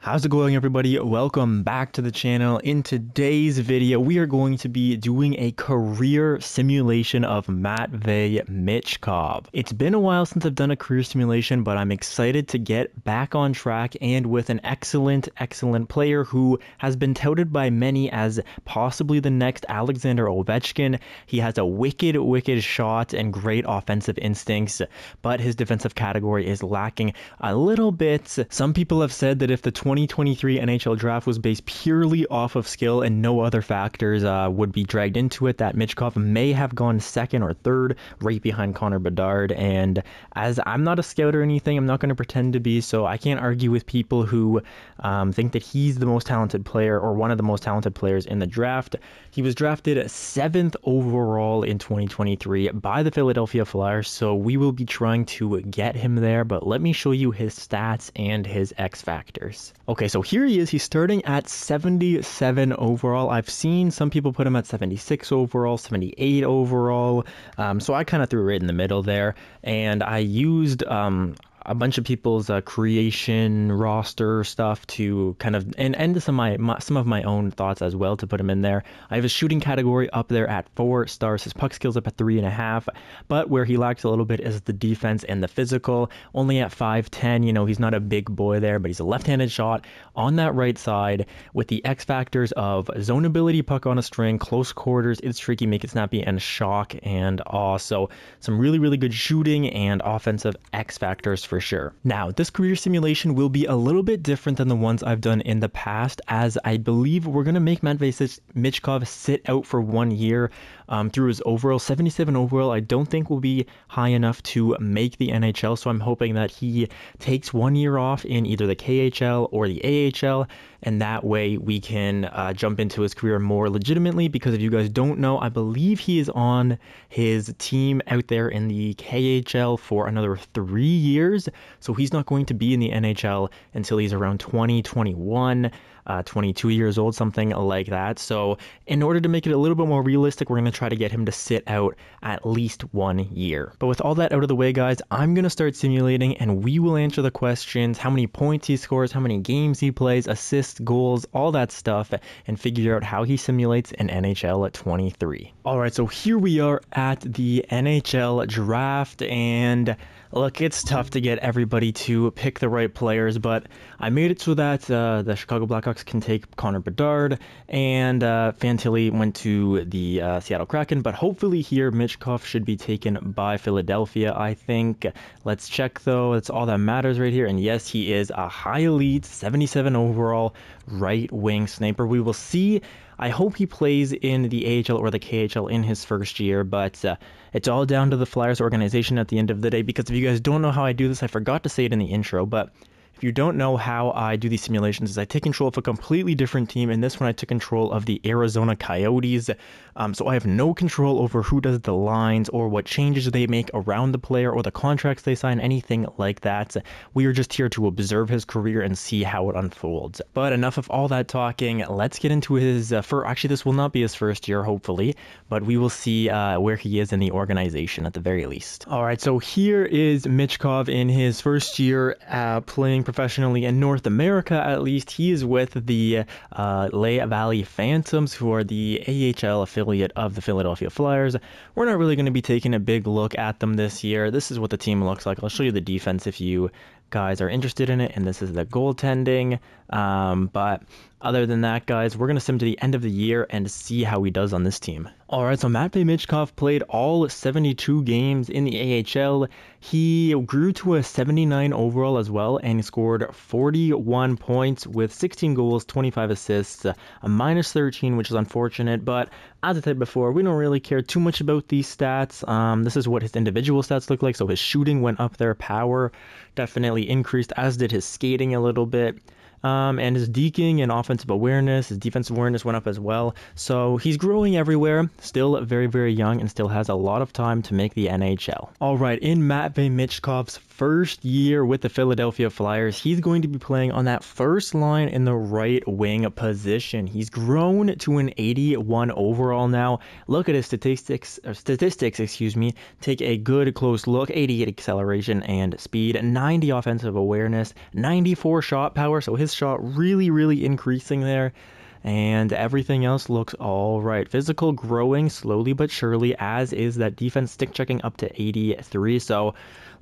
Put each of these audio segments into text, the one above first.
How's it going, everybody? Welcome back to the channel. In today's video, we are going to be doing a career simulation of Matvei Michkov. It's been a while since I've done a career simulation, but I'm excited to get back on track and with an excellent player who has been touted by many as possibly the next Alexander Ovechkin. He has a wicked shot and great offensive instincts, but his defensive category is lacking a little bit. Some people have said that if the 2023 NHL draft was based purely off of skill and no other factors would be dragged into it, that Michkov may have gone second or third, right behind Connor Bedard. And as I'm not a scout or anything, I'm not going to pretend to be, so I can't argue with people who think that he's the most talented player or one of the most talented players in the draft. He was drafted 7th overall in 2023 by the Philadelphia Flyers, so we will be trying to get him there, but let me show you his stats and his X factors. Okay, so here he is. He's starting at 77 overall. I've seen some people put him at 76 overall, 78 overall. So I kind of threw right in the middle there, and I used a bunch of people's creation roster stuff to kind of and some of my own thoughts as well to put him in there. I have a shooting category up there at 4 stars. His puck skills up at 3.5, but where he lacks a little bit is the defense and the physical. Only at 5'10", you know, he's not a big boy there, but he's a left-handed shot on that right side with the X factors of zone ability, puck on a string, close quarters, it's tricky, make it snappy, and shock and awe. So some really good shooting and offensive X factors for sure. Now, this career simulation will be a little bit different than the ones I've done in the past, as I believe we're going to make Matvei Michkov sit out for 1 year through his overall. 77 overall I don't think will be high enough to make the NHL, so I'm hoping that he takes 1 year off in either the KHL or the AHL, and that way we can jump into his career more legitimately, because if you guys don't know, I believe he is on his team out there in the KHL for another 3 years. So he's not going to be in the NHL until he's around 21, 22 years old, something like that. So in order to make it a little bit more realistic, we're going to try to get him to sit out at least 1 year. But with all that out of the way, guys, I'm going to start simulating and we will answer the questions: how many points he scores, how many games he plays, assists, goals, all that stuff, and figure out how he simulates an NHL at 23. All right, so here we are at the NHL draft, and look, it's tough to get everybody to pick the right players, but I made it so that the Chicago Blackhawks can take Connor Bedard, and Fantilli went to the Seattle Kraken, but hopefully here Michkov should be taken by Philadelphia, I think. Let's check though, that's all that matters right here, and yes, he is a high elite, 77 overall, right wing sniper. We will see. I hope he plays in the AHL or the KHL in his first year, but it's all down to the Flyers organization at the end of the day, because if you guys don't know how I do this, I forgot to say it in the intro, but if you don't know how I do these simulations, is I take control of a completely different team. In this one, I took control of the Arizona Coyotes. So I have no control over who does the lines or what changes they make around the player or the contracts they sign, anything like that. We are just here to observe his career and see how it unfolds. But enough of all that talking. Let's get into his actually, this will not be his first year, hopefully, but we will see where he is in the organization at the very least. All right, so here is Michkov in his first year playing professionally in North America. At least he is with the Lehigh Valley Phantoms, who are the AHL affiliate of the Philadelphia Flyers. We're not really going to be taking a big look at them this year. This is what the team looks like. I'll show you the defense if you guys are interested in it, and this is the goaltending. But other than that, guys, we're going to sim to the end of the year and see how he does on this team. All right, so Matvei Michkov played all 72 games in the AHL. He grew to a 79 overall as well, and he scored 41 points with 16 goals, 25 assists, a -13, which is unfortunate. But as I said before, we don't really care too much about these stats. This is what his individual stats look like. So his shooting went up there, power definitely increased, as did his skating a little bit. And his deking and offensive awareness, his defensive awareness went up as well. So he's growing everywhere, still very young, and still has a lot of time to make the NHL. All right, in Matvei Michkov's first year with the Philadelphia Flyers, he's going to be playing on that first line in the right wing position. He's grown to an 81 overall now. Look at his statistics, excuse me. Take a good close look. 88 acceleration and speed, 90 offensive awareness, 94 shot power. So his shot really increasing there. And everything else looks all right. Physical growing slowly but surely, as is that defense stick checking up to 83. So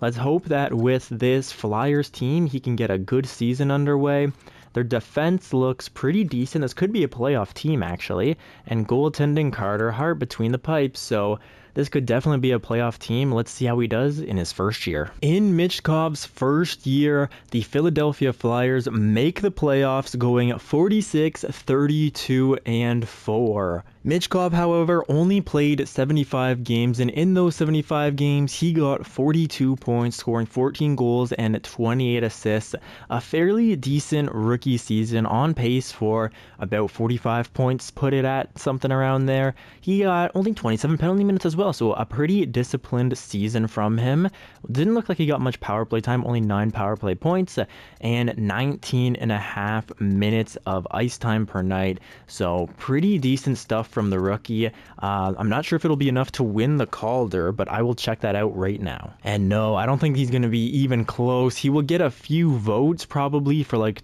let's hope that with this Flyers team, he can get a good season underway. Their defense looks pretty decent. This could be a playoff team, actually. And goaltending, Carter Hart between the pipes. So this could definitely be a playoff team. Let's see how he does in his first year. In Michkov's first year, the Philadelphia Flyers make the playoffs, going 46, 32, and 4. Michkov, however, only played 75 games, and in those 75 games, he got 42 points, scoring 14 goals and 28 assists. A fairly decent rookie season, on pace for about 45 points, put it at something around there. He got only 27 penalty minutes as well, so a pretty disciplined season from him. Didn't look like he got much power play time, only 9 power play points and 19.5 minutes of ice time per night. So pretty decent stuff from the rookie. I'm not sure if it'll be enough to win the Calder, but I will check that out right now. And no, I don't think he's going to be even close. He will get a few votes probably for like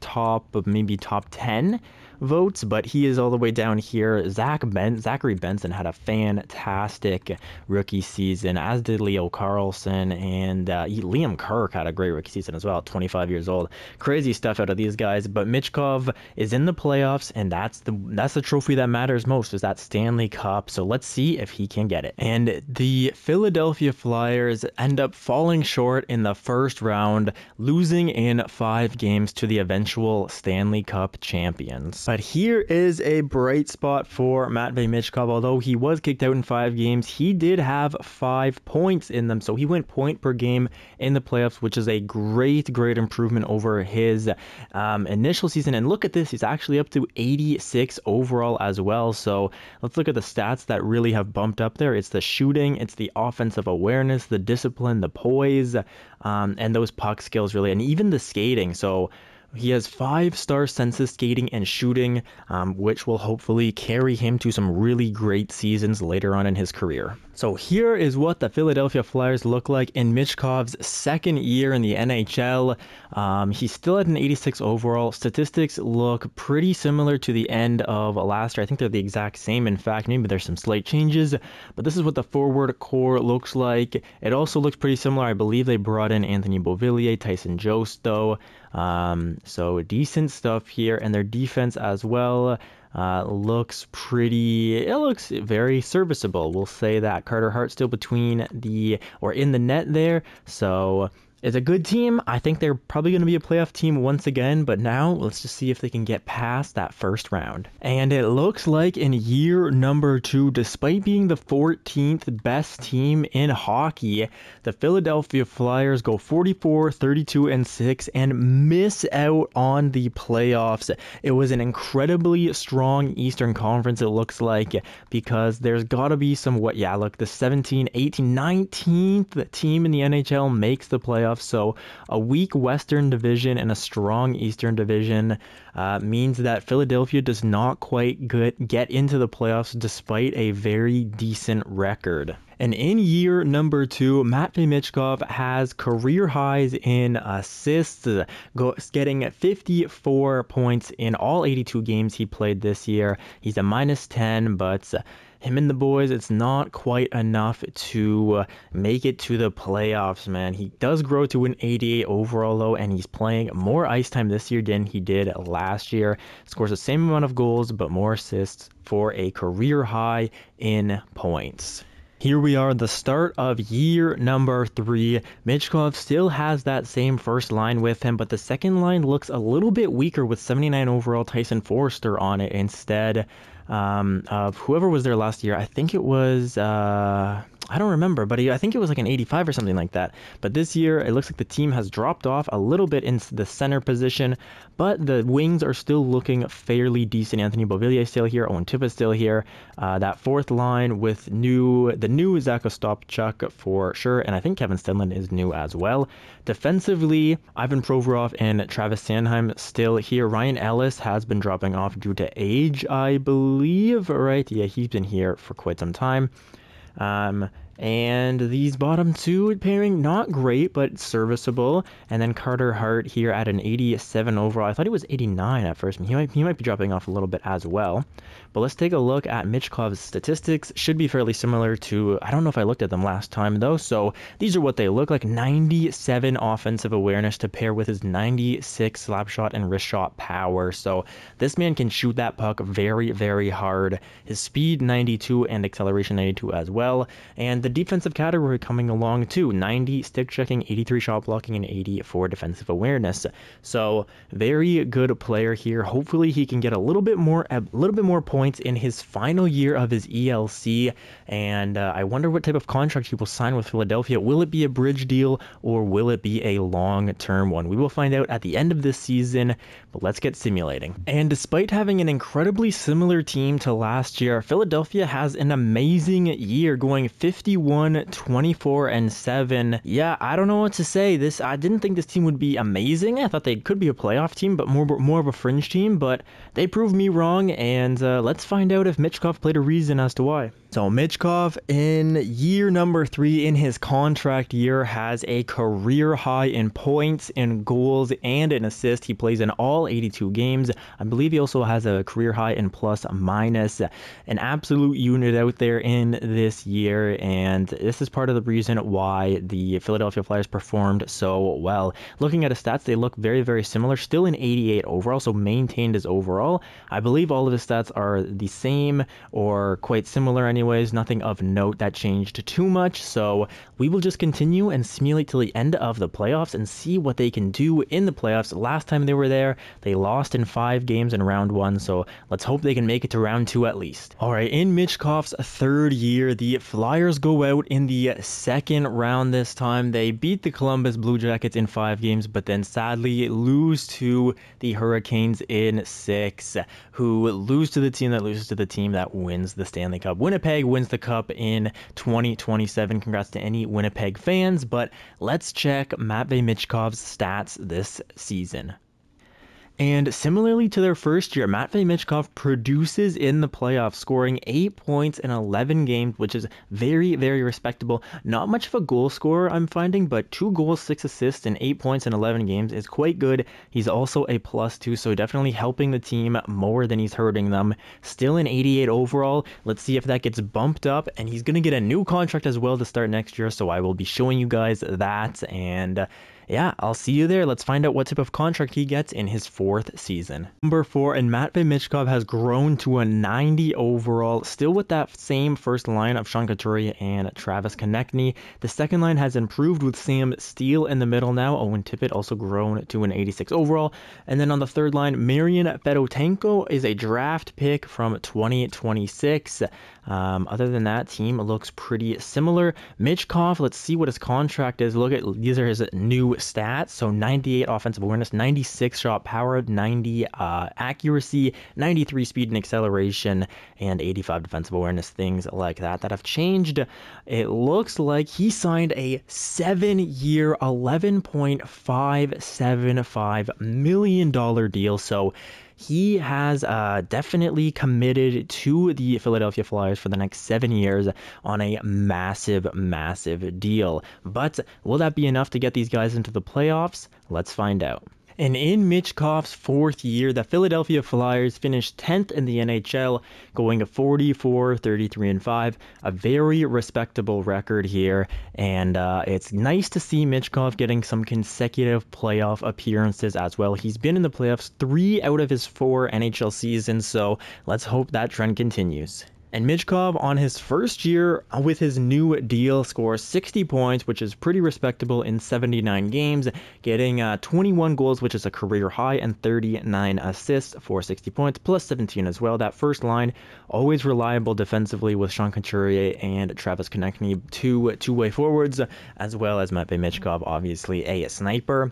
maybe top 10 votes, but he is all the way down here. Zachary Benson had a fantastic rookie season, as did Leo Carlson, and Liam Kirk had a great rookie season as well, 25 years old. Crazy stuff out of these guys, but Michkov is in the playoffs, and that's the trophy that matters most, is that Stanley Cup. So let's see if he can get it. And the Philadelphia Flyers end up falling short in the first round, losing in 5 games to the eventual Stanley Cup champions. But here is a bright spot for Matvei Michkov. Although he was kicked out in 5 games, he did have 5 points in them. So he went point per game in the playoffs, which is a great improvement over his initial season. And look at this, he's actually up to 86 overall as well. So let's look at the stats that really have bumped up there. It's the shooting, it's the offensive awareness, the discipline, the poise, and those puck skills really, and even the skating. So he has 5-star census skating and shooting, which will hopefully carry him to some really great seasons later on in his career. So here is what the Philadelphia Flyers look like in Michkov's second year in the NHL. He's still at an 86 overall. Statistics look pretty similar to the end of last year. I think they're the exact same. In fact, maybe there's some slight changes, but this is what the forward core looks like. It also looks pretty similar. I believe they brought in Anthony Beauvillier, Tyson Jost, though. So decent stuff here, and their defense as well looks very serviceable. We'll say that. Carter Hart still in the net there, so it's a good team. I think they're probably going to be a playoff team once again, but now let's just see if they can get past that first round. And it looks like in year number 2, despite being the 14th best team in hockey, the Philadelphia Flyers go 44, 32, and 6 and miss out on the playoffs. It was an incredibly strong Eastern Conference, it looks like, because there's got to be the 17, 18, 19th team in the NHL makes the playoffs. So a weak Western Division and a strong Eastern Division means that Philadelphia does not quite get into the playoffs despite a very decent record. And in year number 2, Matvei Michkov has career highs in assists, getting 54 points in all 82 games he played this year. He's a -10, but him and the boys, it's not quite enough to make it to the playoffs, man. He does grow to an 88 overall, though, and he's playing more ice time this year than he did last year. Scores the same amount of goals, but more assists for a career high in points. Here we are, the start of year number 3. Michkov still has that same first line with him, but the second line looks a little bit weaker with 79 overall Tyson Forster on it instead of whoever was there last year. I think it was I don't remember, but I think it was like an 85 or something like that. But this year, it looks like the team has dropped off a little bit into the center position, but the wings are still looking fairly decent. Anthony Beauvillier still here, Owen Tippett still here. That fourth line with the new Zach Ostapchuk for sure, and I think Kevin Stenlund is new as well. Defensively, Ivan Provorov and Travis Sanheim still here. Ryan Ellis has been dropping off due to age, I believe, right? Yeah, he's been here for quite some time. And these bottom two pairing, not great, but serviceable. And then Carter Hart here at an 87 overall. I thought he was 89 at first. He might be dropping off a little bit as well. But let's take a look at Michkov's statistics. Should be fairly similar to, I don't know if I looked at them last time though. So these are what they look like. 97 offensive awareness to pair with his 96 slap shot and wrist shot power. So this man can shoot that puck very, very hard. His speed 92 and acceleration 92 as well. And the defensive category coming along too, 90 stick checking, 83 shot blocking, and 84 defensive awareness. So very good player here. Hopefully he can get a little bit more points in his final year of his ELC. And I wonder what type of contract he will sign with Philadelphia. Will it be a bridge deal or will it be a long-term one? We will find out at the end of this season, but let's get simulating. And despite having an incredibly similar team to last year, Philadelphia has an amazing year, going 51, 24, and 7. Yeah, I don't know what to say. I didn't think this team would be amazing. I thought they could be a playoff team, but more of a fringe team, but they proved me wrong, and let's find out if Michkov played a reason as to why. So Michkov in year number 3 in his contract year has a career high in points, in goals, and in assists. He plays in all 82 games. I believe he also has a career high in plus minus. An absolute unit out there in this year, and this is part of the reason why the Philadelphia Flyers performed so well. Looking at his stats, they look very, very similar. Still in 88 overall, so maintained his overall. I believe all of his stats are the same or quite similar anyways. Nothing of note that changed too much, so we will just continue and simulate till the end of the playoffs and see what they can do in the playoffs. Last time they were there, they lost in 5 games in round 1, so let's hope they can make it to round 2 at least. Alright, in Michkov's 3rd year, the Flyers go out in the 2nd round this time. They beat the Columbus Blue Jackets in 5 games, but then sadly lose to the Hurricanes in 6, who lose to the team that loses to the team that wins the Stanley Cup. Winnipeg wins the Cup in 2027. Congrats to any Winnipeg fans, but let's check Matvei Michkov's stats this season. And similarly to their first year, Matvei Michkov produces in the playoffs, scoring 8 points in 11 games, which is very, very respectable. Not much of a goal scorer, I'm finding, but 2 goals, 6 assists, and 8 points in 11 games is quite good. He's also a +2, so definitely helping the team more than he's hurting them. Still in 88 overall. Let's see if that gets bumped up, and he's going to get a new contract as well to start next year, so I will be showing you guys that, and yeah, I'll see you there. Let's find out what type of contract he gets in his 4th season. Number 4, and Matvei Michkov has grown to a 90 overall, still with that same first line of Sean Couturier and Travis Konechny. The second line has improved with Sam Steele in the middle now. Owen Tippett also grown to an 86 overall. And then on the third line, Marian Fedotenko is a draft pick from 2026. Other than that, team looks pretty similar. Michkov, let's see what his contract is. Look at, these are his new stats. So 98 offensive awareness, 96 shot power, 90 accuracy, 93 speed and acceleration, and 85 defensive awareness, things like that have changed. It looks like he signed a 7-year, $11.575 million deal. So he has definitely committed to the Philadelphia Flyers for the next 7 years on a massive, massive deal. But will that be enough to get these guys into the playoffs? Let's find out. And in Michkov's 4th year, the Philadelphia Flyers finished 10th in the NHL, going 44, 33, and 5. A very respectable record here, and it's nice to see Michkov getting some consecutive playoff appearances as well. He's been in the playoffs 3 out of his 4 NHL seasons, so let's hope that trend continues. And Michkov, on his first year with his new deal, scores 60 points, which is pretty respectable in 79 games, getting 21 goals, which is a career high, and 39 assists for 60 points, plus 17 as well. That first line, always reliable defensively with Sean Couturier and Travis Konechny, two-way forwards, as well as Matvei Michkov, obviously a sniper.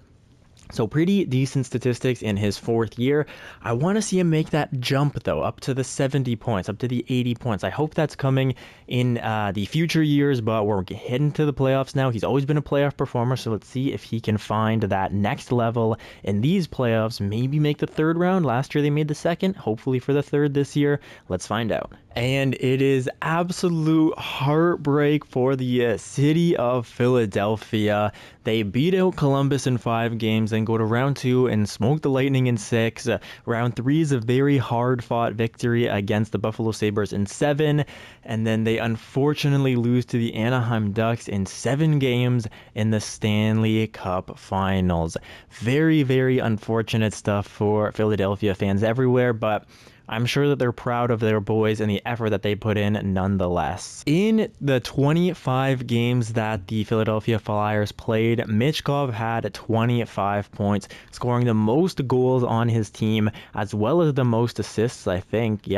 So pretty decent statistics in his fourth year. I want to see him make that jump, though, up to the 70 points, up to the 80 points. I hope that's coming in the future years, but we're heading to the playoffs now. He's always been a playoff performer, so let's see if he can find that next level in these playoffs. Maybe make the third round. Last year they made the second, hopefully for the third this year. Let's find out. And it is absolute heartbreak for the city of Philadelphia. They beat out Columbus in 5 games, then go to round 2 and smoke the Lightning in 6. Round 3 is a very hard-fought victory against the Buffalo Sabres in 7. And then they unfortunately lose to the Anaheim Ducks in 7 games in the Stanley Cup Finals. Very, very unfortunate stuff for Philadelphia fans everywhere, but I'm sure that they're proud of their boys and the effort that they put in nonetheless. In the 25 games that the Philadelphia Flyers played, Michkov had 25 points, scoring the most goals on his team, as well as the most assists, I think,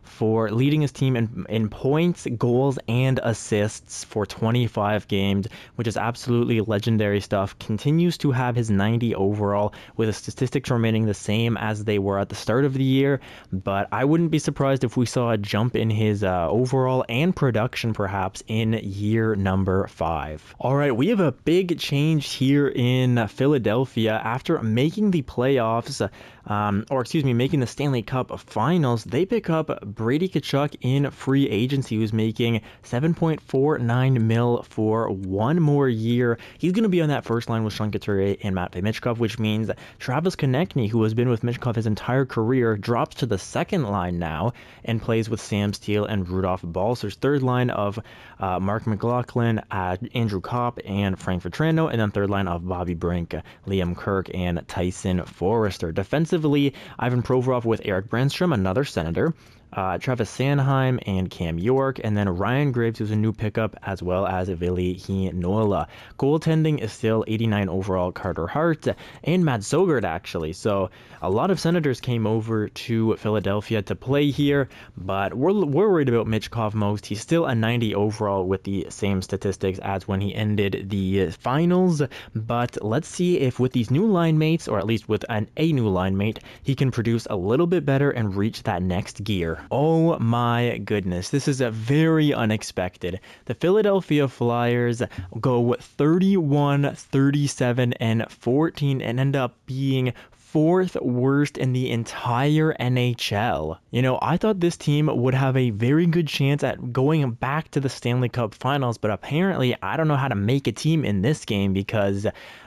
for leading his team in points, goals, and assists for 25 games, which is absolutely legendary stuff. Continues to have his 90 overall, with the statistics remaining the same as they were at the start of the year, but I wouldn't be surprised if we saw a jump in his overall and production perhaps in year number 5. All right, we have a big change here in Philadelphia after making the playoffs, making the Stanley Cup Finals. They pick up Brady Tkachuk in free agency, who's making $7.49 million for 1 more year. He's going to be on that first line with Sean Couturier and Matvei Michkov, which means Travis Konechny, who has been with Michkov his entire career, drops to the second line now and plays with Sam Steele and Rudolph Balcers. Third line of Mark McLaughlin, Andrew Kopp, and Frank Vetrano, and then third line of Bobby Brink, Liam Kirk, and Tyson Forrester. Defensively, Ivan Provorov with Eric Brandstrom, another Senator, Travis Sanheim and Cam York, and then Ryan Graves, who's a new pickup, as well as Ville Heinola. Goaltending is still 89 overall Carter Hart and Matt Sogard, actually. So a lot of Senators came over to Philadelphia to play here, but we're worried about Michkov most. He's still a 90 overall with the same statistics as when he ended the finals, but let's see if with these new line mates, or at least with a new line mate, he can produce a little bit better and reach that next gear. Oh my goodness, this is a very unexpected. The Philadelphia Flyers go 31, 37, and 14 and end up being 4th worst in the entire NHL. You know, I thought this team would have a very good chance at going back to the Stanley Cup Finals, but apparently I don't know how to make a team in this game, because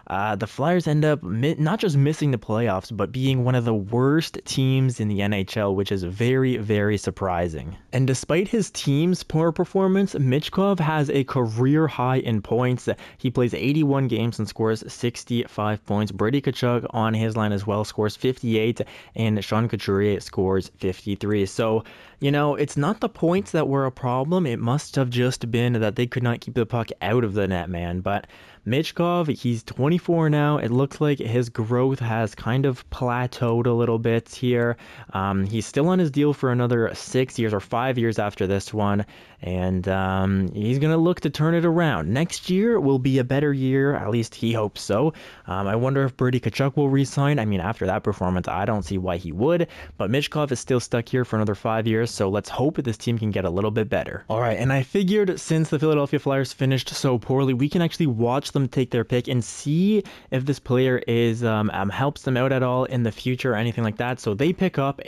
the Flyers end up not just missing the playoffs, but being one of the worst teams in the NHL, which is very, very surprising. And despite his team's poor performance, Michkov has a career high in points. He plays 81 games and scores 65 points. Brady Tkachuk on his line as well scores 58, and Sean Couturier scores 53. So, you know, it's not the points that were a problem. It must have just been that they could not keep the puck out of the net, man. But Michkov, he's 24 now. It looks like his growth has kind of plateaued a little bit here. He's still on his deal for another 6 years or 5 years after this one, and he's going to look to turn it around. Next year will be a better year, at least he hopes so. I wonder if Brady Tkachuk will re-sign. I mean, after that performance, I don't see why he would, but Michkov is still stuck here for another 5 years, so let's hope this team can get a little bit better. All right, and I figured since the Philadelphia Flyers finished so poorly, we can actually watch them take their pick and see if this player is helps them out at all in the future or anything like that. So they pick up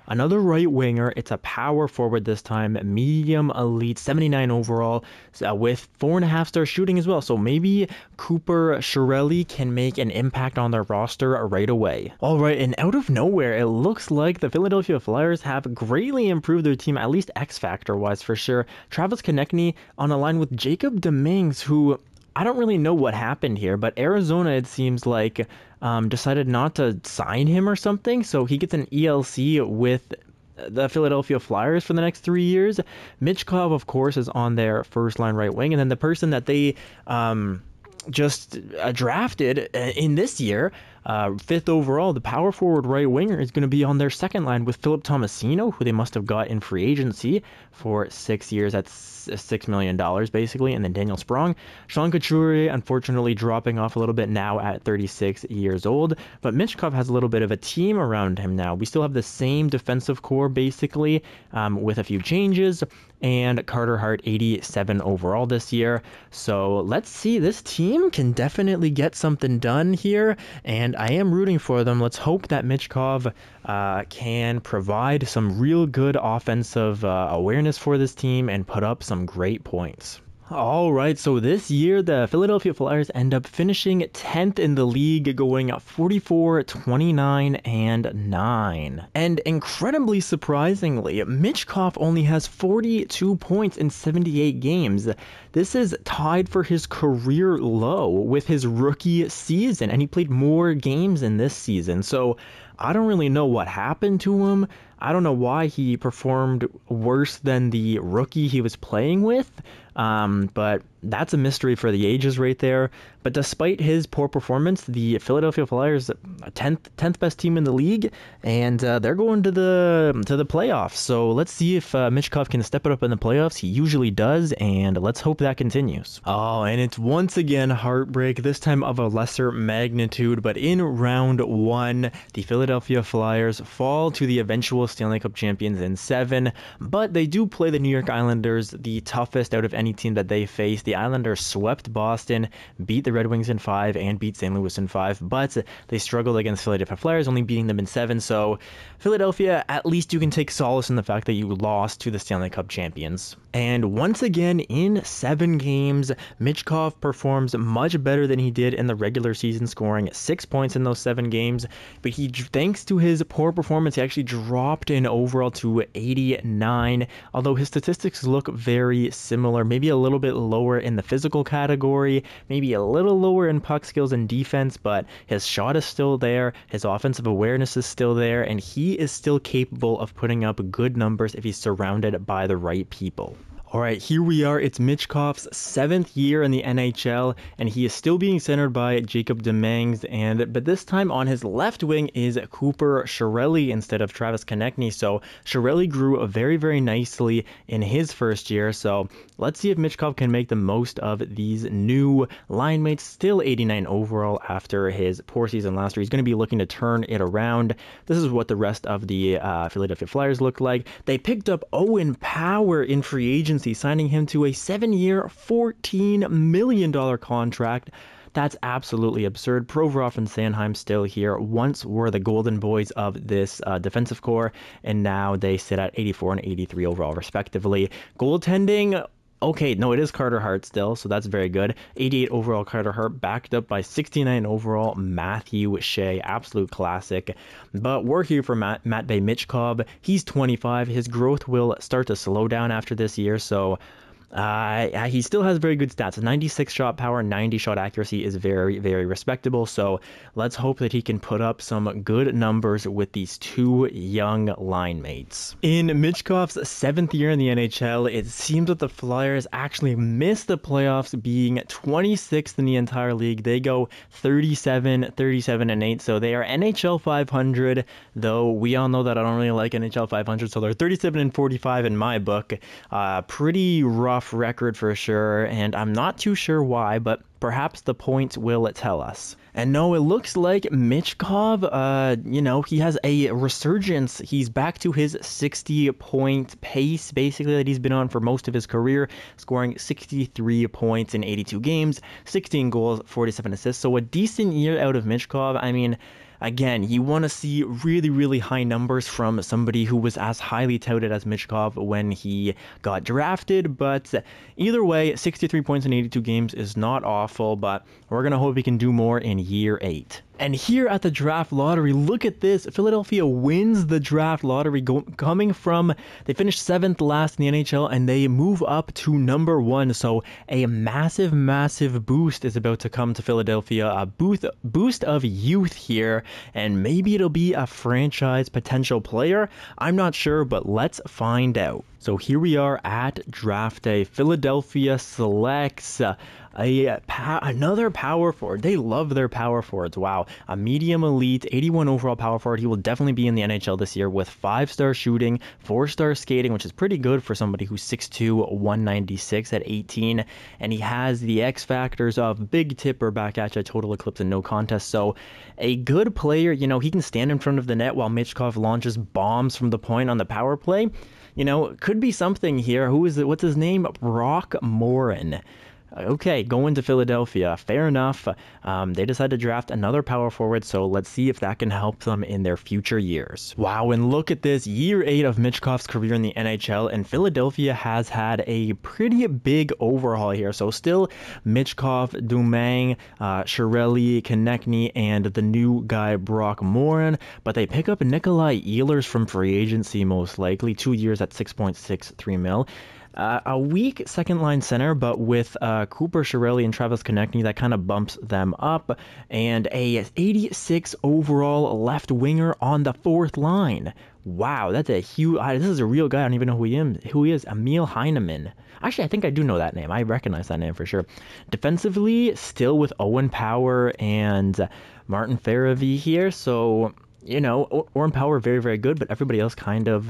another right winger. It's a power forward this time, medium elite, 79 overall, with 4.5-star shooting as well. So maybe Cooper Chiarelli can make an impact on their roster right away. All right, and out of nowhere, it looks like the Philadelphia Flyers have greatly improved their team, at least X-Factor wise for sure. Travis Konechny on a line with Jacob Dominguez, who I don't really know what happened here, but Arizona, it seems like, decided not to sign him or something, so he gets an ELC with the Philadelphia Flyers for the next 3 years. Michkov, of course, is on their first line right wing, and then the person that they just drafted in this year, 5th overall, the power forward right winger, is going to be on their second line with Philip Tomasino, who they must have got in free agency for 6 years. That's $6 million basically. And then Daniel Sprong. Sean Couturier, unfortunately, dropping off a little bit now at 36 years old. But Michkov has a little bit of a team around him now. We still have the same defensive core basically, with a few changes. And Carter Hart, 87 overall this year. So let's see, this team can definitely get something done here, and I am rooting for them. Let's hope that Michkov can provide some real good offensive awareness for this team and put up some great points. All right, so this year the Philadelphia Flyers end up finishing 10th in the league, going 44, 29, and 9. And incredibly surprisingly, Michkov only has 42 points in 78 games. This is tied for his career low with his rookie season, and he played more games in this season. So I don't really know what happened to him. I don't know why he performed worse than the rookie he was playing with, but that's a mystery for the ages right there. But despite his poor performance, the Philadelphia Flyers, 10th best team in the league, and they're going to the playoffs. So let's see if Michkov can step it up in the playoffs. He usually does, and let's hope that continues. Oh, and it's once again heartbreak, this time of a lesser magnitude. But in round 1, the Philadelphia Flyers fall to the eventual Stanley Cup champions in 7, but they do play the New York Islanders, the toughest out of any team that they face. The Islanders swept Boston, beat the Red Wings in 5, and beat St. Louis in 5, but they struggled against Philadelphia Flyers, only beating them in 7. So Philadelphia, at least you can take solace in the fact that you lost to the Stanley Cup champions. And once again, in 7 games, Michkov performs much better than he did in the regular season, scoring 6 points in those 7 games. But thanks to his poor performance, he actually dropped in overall to 89, although his statistics look very similar, maybe a little bit lower in the physical category, maybe a little lower in puck skills and defense, but his shot is still there, his offensive awareness is still there, and he is still capable of putting up good numbers if he's surrounded by the right people. All right, here we are. It's Michkov's 7th year in the NHL, and he is still being centered by Jacob Demangs, but this time on his left wing is Cooper Chiarelli instead of Travis Konechny. So Chiarelli grew very, very nicely in his first year. So let's see if Michkov can make the most of these new line mates. Still 89 overall after his poor season last year. He's going to be looking to turn it around. This is what the rest of the Philadelphia Flyers look like. They picked up Owen Power in free agency, signing him to a 7-year, $14 million contract. That's absolutely absurd. Provorov and Sanheim still here. Once were the golden boys of this defensive core, and now they sit at 84 and 83 overall, respectively. Goaltending, okay, no, it is Carter Hart still, so that's very good. 88 overall Carter Hart, backed up by 69 overall Matthew Shea, absolute classic. But we're here for Matvei Michkov. He's 25. His growth will start to slow down after this year, so he still has very good stats. 96 shot power, 90 shot accuracy is very, very respectable. So let's hope that he can put up some good numbers with these 2 young line mates. In Michkov's 7th year in the NHL, it seems that the Flyers actually missed the playoffs, being 26th in the entire league. They go 37, and 8. So they are NHL 500, though we all know that I don't really like NHL 500. So they're 37 and 45 in my book. Pretty rough record for sure, and I'm not too sure why, but perhaps the points will tell us. And no, it looks like Michkov, he has a resurgence. He's back to his 60-point pace, basically, that he's been on for most of his career, scoring 63 points in 82 games, 16 goals, 47 assists. So a decent year out of Michkov. I mean, again, you want to see really, really high numbers from somebody who was as highly touted as Michkov when he got drafted. But either way, 63 points in 82 games is not awful, but we're going to hope he can do more in year 8. And here at the draft lottery, look at this. Philadelphia wins the draft lottery, coming from, they finished 7th last in the NHL, and they move up to number 1. So a massive, massive boost is about to come to Philadelphia. A boost of youth here, and maybe it'll be a franchise potential player. I'm not sure, but let's find out. So here we are at draft day. Philadelphia selects another power forward. They love their power forwards. Wow. A medium elite, 81 overall power forward. He will definitely be in the NHL this year with 5-star shooting, 4-star skating, which is pretty good for somebody who's 6'2", 196 at 18. And he has the X factors of big tipper, back at you, total eclipse, and no contest. So a good player, you know, he can stand in front of the net while Michkov launches bombs from the point on the power play. You know, could be something here. Who is it? What's his name? Brock Morin. Okay, going to Philadelphia. Fair enough. They decided to draft another power forward, so let's see if that can help them in their future years. Wow, and look at this. Year 8 of Michkov's career in the NHL, and Philadelphia has had a pretty big overhaul here. So still Michkov, Domingue, Chiarelli, Konechny, and the new guy Brock Morin, but they pick up Nikolai Ehlers from free agency, most likely. 2 years at $6.63 million. A weak second-line center, but with Cooper Chiarelli and Travis Konechny, that kind of bumps them up. And a 86 overall left winger on the 4th line. Wow, that's a huge... this is a real guy. I don't even know who he is. Emil Heineman. Actually, I think I do know that name. I recognize that name for sure. Defensively, still with Owen Power and Martin Fehervary here, so... You know, Owen Power very, very good, but everybody else kind of,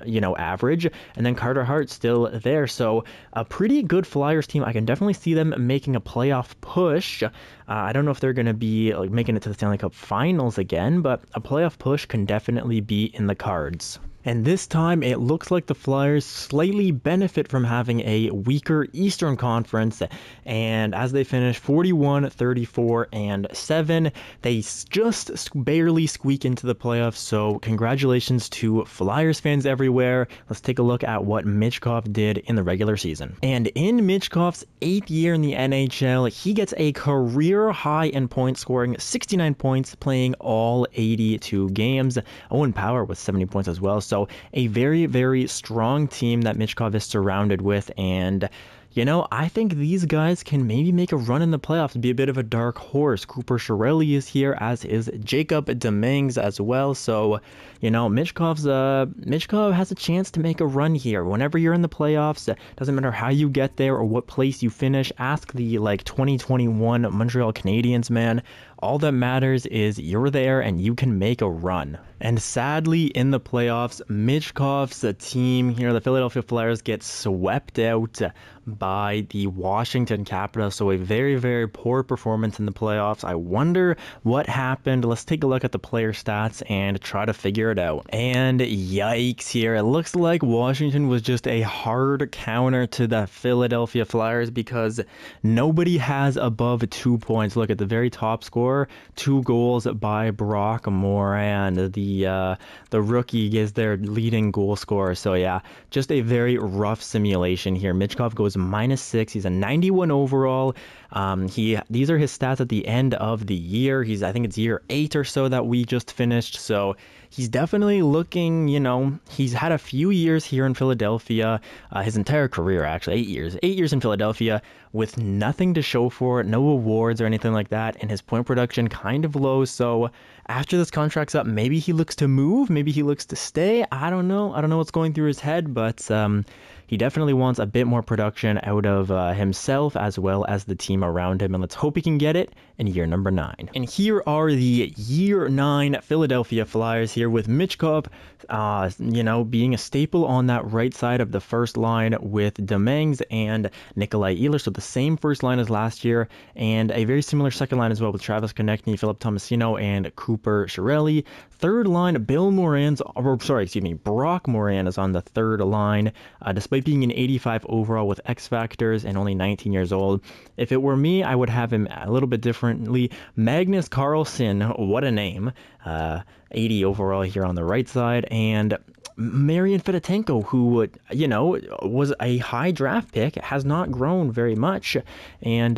you know, average. And then Carter Hart still there. So a pretty good Flyers team. I can definitely see them making a playoff push. I don't know if they're going to be like making it to the Stanley Cup Finals again, but a playoff push can definitely be in the cards. And this time, it looks like the Flyers slightly benefit from having a weaker Eastern Conference. And as they finish 41, 34, and 7, they just barely squeak into the playoffs. So congratulations to Flyers fans everywhere. Let's take a look at what Michkov did in the regular season. And in Michkov's 8th year in the NHL, he gets a career high in point scoring, 69 points, playing all 82 games. Owen Power with 70 points as well. So a very, very strong team that Michkov is surrounded with. And, you know, I think these guys can maybe make a run in the playoffs, be a bit of a dark horse. Cooper Chiarelli is here, as is Jacob Dominguez as well. So, you know, Michkov has a chance to make a run here. Whenever you're in the playoffs, doesn't matter how you get there or what place you finish. Ask the, 2021 Montreal Canadiens, man. All that matters is you're there and you can make a run. And sadly, in the playoffs, Michkov's team here, the Philadelphia Flyers, get swept out by the Washington Capitals. So a very, very poor performance in the playoffs. I wonder what happened. Let's take a look at the player stats and try to figure it out. And yikes here. It looks like Washington was just a hard counter to the Philadelphia Flyers because nobody has above 2 points. Look at the very top score, 2 goals by Brock Morin. The rookie is their leading goal scorer. So yeah, just a very rough simulation here. Michkov goes -6. He's a 91 overall. These are his stats at the end of the year. I think it's year 8 or so that we just finished. So he's definitely looking, you know, he's had a few years here in Philadelphia, his entire career, actually, 8 years in Philadelphia with nothing to show for it, no awards or anything like that, and his point production kind of low. So after this contract's up, maybe he looks to move, maybe he looks to stay. I don't know what's going through his head, but he definitely wants a bit more production out of himself as well as the team around him, and let's hope he can get it in year number 9. And here are the year 9 Philadelphia Flyers here with Michkov, you know, being a staple on that right side of the first line with Dominguez and Nikolai Ehlers, so the same first line as last year, and a very similar second line as well with Travis Konechny, Philip Tomasino, and Cooper Chiarelli. Third line, Brock Morin is on the third line, despite being an 85 overall with X factors and only 19 years old. If it were me, I would have him a little bit differently. Magnus Carlson, what a name. 80 overall here on the right side, and Marian Fedotenko, who, you know, was a high draft pick, has not grown very much, and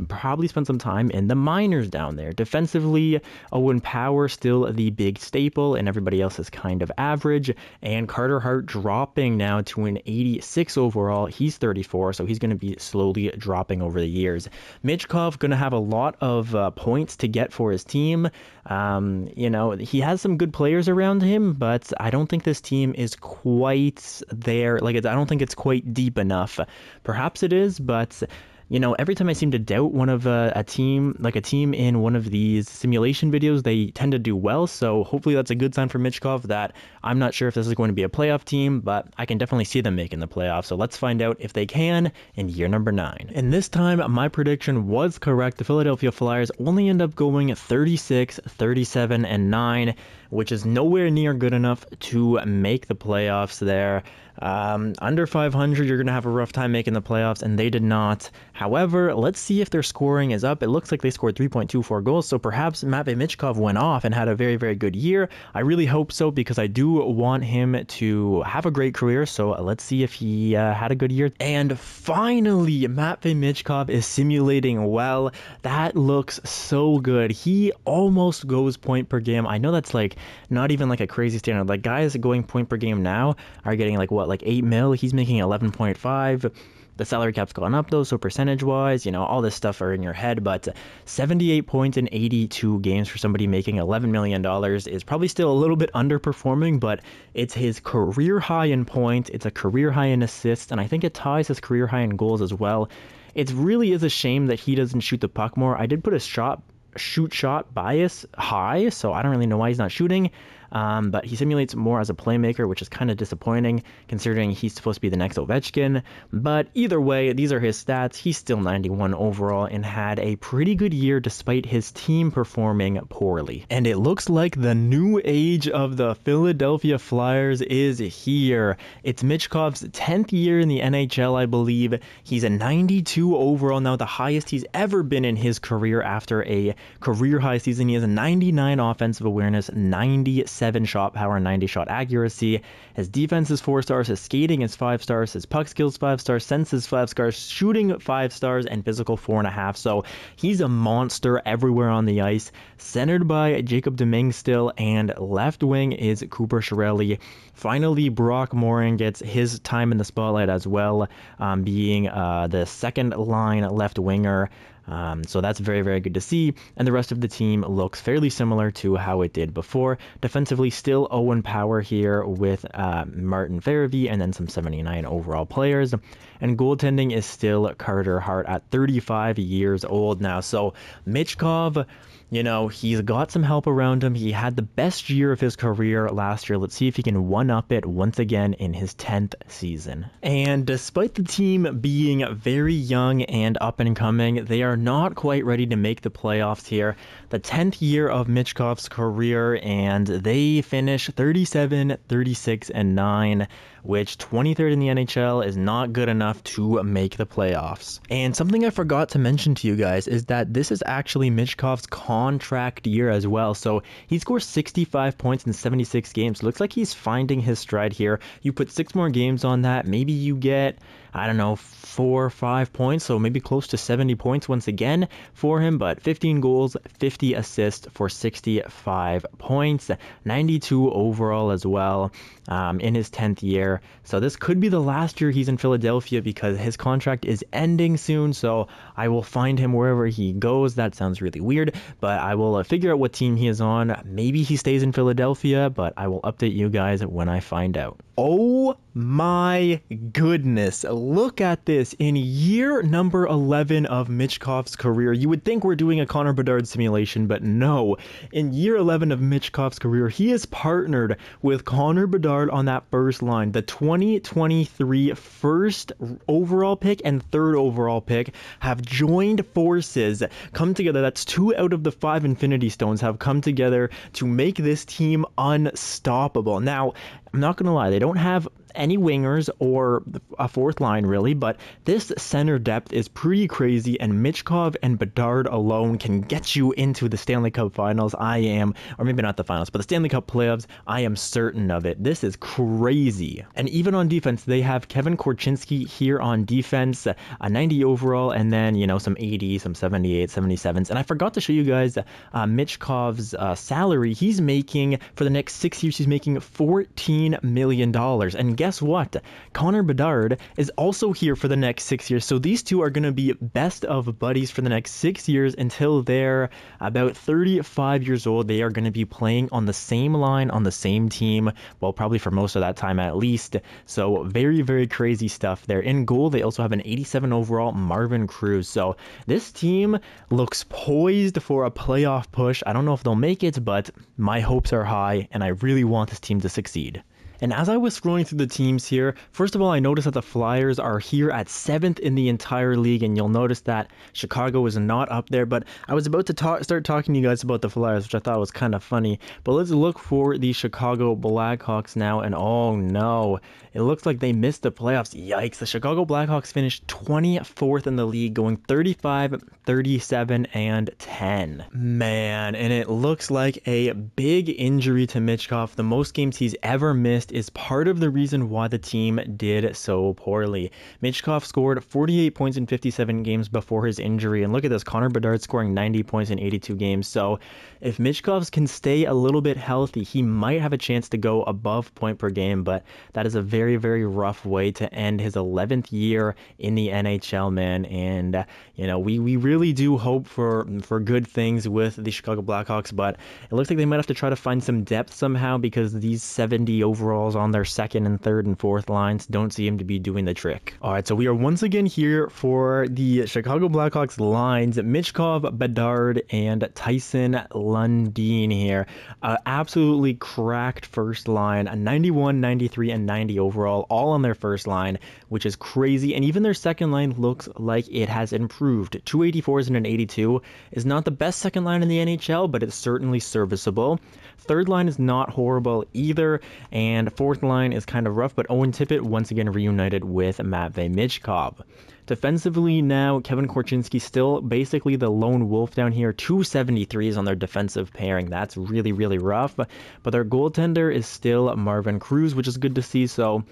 probably spent some time in the minors down there. Defensively, Owen Power still the big staple, and everybody else is kind of average. And Carter Hart dropping now to an 86 overall. He's 34, so he's going to be slowly dropping over the years. Michkov going to have a lot of points to get for his team. You know, he has some good players around him, but I don't think this team is quite there. Like, I don't think it's quite deep enough. Perhaps it is, but you know, every time I seem to doubt one of a team in one of these simulation videos, they tend to do well. So hopefully that's a good sign for Michkov. That I'm not sure if this is going to be a playoff team, but I can definitely see them making the playoffs. So let's find out if they can in year number 9. And this time my prediction was correct. The Philadelphia Flyers only end up going 36, 37, and 9, which is nowhere near good enough to make the playoffs there. Under 500, you're going to have a rough time making the playoffs, and they did not. However, let's see if their scoring is up. It looks like they scored 3.24 goals, so perhaps Matvei Michkov went off and had a very, very good year. I really hope so, because I do want him to have a great career, so let's see if he had a good year. And finally, Matvei Michkov is simulating well. That looks so good. He almost goes point per game. I know that's like not even like a crazy standard. Like, guys going point per game now are getting like what, like 8 mil? He's making 11.5. The salary cap's gone up though, so percentage wise, you know, all this stuff are in your head, but 78 points in 82 games for somebody making $11 million is probably still a little bit underperforming, but it's his career high in points, it's a career high in assists, and I think it ties his career high in goals as well. It really is a shame that he doesn't shoot the puck more. I did put a shoot shot bias high, so I don't really know why he's not shooting. But he simulates more as a playmaker, which is kind of disappointing considering he's supposed to be the next Ovechkin. But either way, these are his stats. He's still 91 overall and had a pretty good year despite his team performing poorly. And it looks like the new age of the Philadelphia Flyers is here. It's Michkov's 10th year in the NHL, I believe. He's a 92 overall, now the highest he's ever been in his career after a career high season. He has a 99 offensive awareness, 97 shot power, 90 shot accuracy. His defense is 4 stars, his skating is 5 stars, his puck skills 5 stars, sense is 5 stars, shooting 5 stars, and physical 4.5. So he's a monster everywhere on the ice. Centered by Jacob Domingue still, and left wing is Cooper Chiarelli. Finally, Brock Morin gets his time in the spotlight as well, being the second line left winger. So that's very, very good to see, and the rest of the team looks fairly similar to how it did before. Defensively, still Owen Power here with Martin Farabee and then some 79 overall players, and goaltending is still Carter Hart at 35 years old now. So Michkov, you know, he's got some help around him. He had the best year of his career last year. Let's see if he can one-up it once again in his 10th season. And despite the team being very young and up and coming, they are not quite ready to make the playoffs here. The 10th year of Michkov's career, and they finish 37, 36, and 9, which 23rd in the NHL is not good enough to make the playoffs. And something I forgot to mention to you guys is that this is actually Michkov's contract year as well. So he scores 65 points in 76 games. Looks like he's finding his stride here. You put 6 more games on that, maybe you get, I don't know, 4 or 5 points, so maybe close to 70 points once again for him. But 15 goals, 50 assists for 65 points, 92 overall as well in his 10th year. So this could be the last year he's in Philadelphia because his contract is ending soon. So I will find him wherever he goes. That sounds really weird, but I will figure out what team he is on. Maybe he stays in Philadelphia, but I will update you guys when I find out. Oh my goodness, look at this. In year number 11 of Michkov's career, you would think we're doing a Connor Bedard simulation, but no. In year 11 of Michkov's career, he is partnered with Connor Bedard on that first line. The 2023 first overall pick and third overall pick have joined forces, come together. That's 2 out of the 5 Infinity Stones have come together to make this team unstoppable. Now, I'm not going to lie, they don't have any wingers or a fourth line really, but this center depth is pretty crazy, and Michkov and Bedard alone can get you into the Stanley Cup Finals. Or maybe not the finals, but the Stanley Cup playoffs, I am certain of it. This is crazy. And even on defense, they have Kevin Korchinski here on defense, a 90 overall, and then, you know, some 80, some 78, 77s. And I forgot to show you guys Michkov's salary. He's making, for the next 6 years, he's making $14 million. And guess what? Connor Bedard is also here for the next 6 years. So these two are going to be best of buddies for the next 6 years until they're about 35 years old. They are going to be playing on the same line, on the same team, well, probably for most of that time at least. So very, very crazy stuff there. In goal, they also have an 87 overall Marvin Cruz. So this team looks poised for a playoff push. I don't know if they'll make it, but my hopes are high, and I really want this team to succeed. And as I was scrolling through the teams here, first of all, I noticed that the Flyers are here at 7th in the entire league, and you'll notice that Chicago is not up there. But I was about to start talking to you guys about the Flyers, which I thought was kind of funny. But let's look for the Chicago Blackhawks now, and oh no, it looks like they missed the playoffs. Yikes. The Chicago Blackhawks finished 24th in the league, going 35, 37, and 10. Man, and it looks like a big injury to Michkov. The most games he's ever missed is part of the reason why the team did so poorly. Michkov scored 48 points in 57 games before his injury, and look at this, Connor Bedard scoring 90 points in 82 games. So if Michkov can stay a little bit healthy, he might have a chance to go above point per game, but that is a very, very rough way to end his 11th year in the NHL, man. And you know, we really do hope for good things with the Chicago Blackhawks, but it looks like they might have to try to find some depth somehow, because these 70 overall on their second and third and fourth lines don't seem to be doing the trick. All right, so we are once again here for the Chicago Blackhawks lines. Michkov, Bedard, and Tyson Lundin here. Absolutely cracked first line, a 91, 93, and 90 overall, all on their first line, which is crazy. And even their second line looks like it has improved. 284s and an 82 is not the best second line in the NHL, but it's certainly serviceable. Third line is not horrible either, and fourth line is kind of rough, but Owen Tippett once again reunited with Matvei Michkov. Defensively now, Kevin Korchinski still basically the lone wolf down here. 273s on their defensive pairing. That's really, really rough, but their goaltender is still Marvin Cruz, which is good to see. So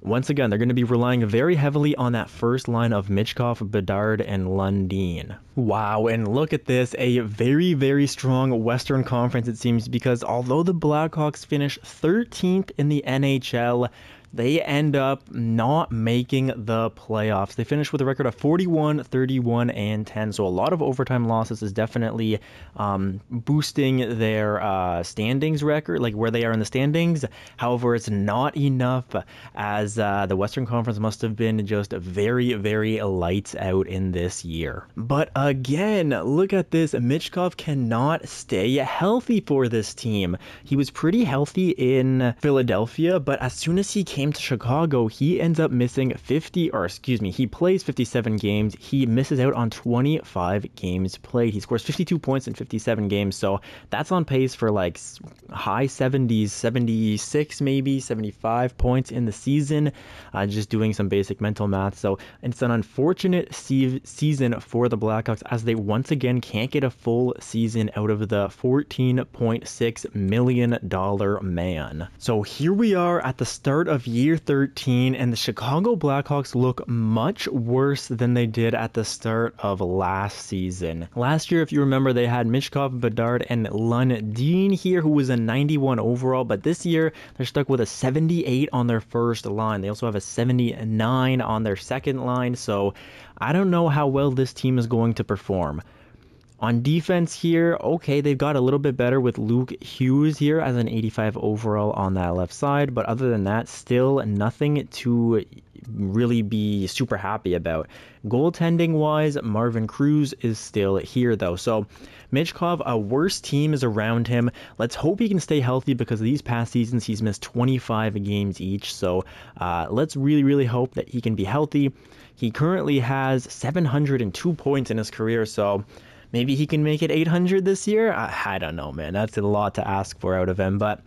once again, they're going to be relying very heavily on that first line of Michkov, Bedard, and Lundin. Wow, and look at this, a very, very strong Western Conference it seems, because although the Blackhawks finish 13th in the NHL, they end up not making the playoffs. They finished with a record of 41, 31, and 10. So a lot of overtime losses is definitely boosting their standings record, like where they are in the standings. However, it's not enough, as the Western Conference must have been just very, very lights out in this year. But again, look at this. Michkov cannot stay healthy for this team. He was pretty healthy in Philadelphia, but as soon as he came to Chicago, he ends up missing he plays 57 games. He misses out on 25 games played. He scores 52 points in 57 games, so that's on pace for like high 70s, 76 maybe, 75 points in the season, just doing some basic mental math. So it's an unfortunate season for the Blackhawks, as they once again can't get a full season out of the $14.6 million man. So here we are at the start of year 13, and the Chicago Blackhawks look much worse than they did at the start of last season. Last year, if you remember, they had Michkov, Bedard, and Lundin here, who was a 91 overall, but this year they're stuck with a 78 on their first line. They also have a 79 on their second line, so I don't know how well this team is going to perform. On defense here, okay, they've got a little bit better with Luke Hughes here as an 85 overall on that left side, but other than that, still nothing to really be super happy about. Goaltending wise, Marvin Cruz is still here though. So Michkov, a worse team is around him. Let's hope he can stay healthy, because these past seasons he's missed 25 games each. So let's really, really hope that he can be healthy. He currently has 702 points in his career, so maybe he can make it 800 this year. I don't know, man. That's a lot to ask for out of him. But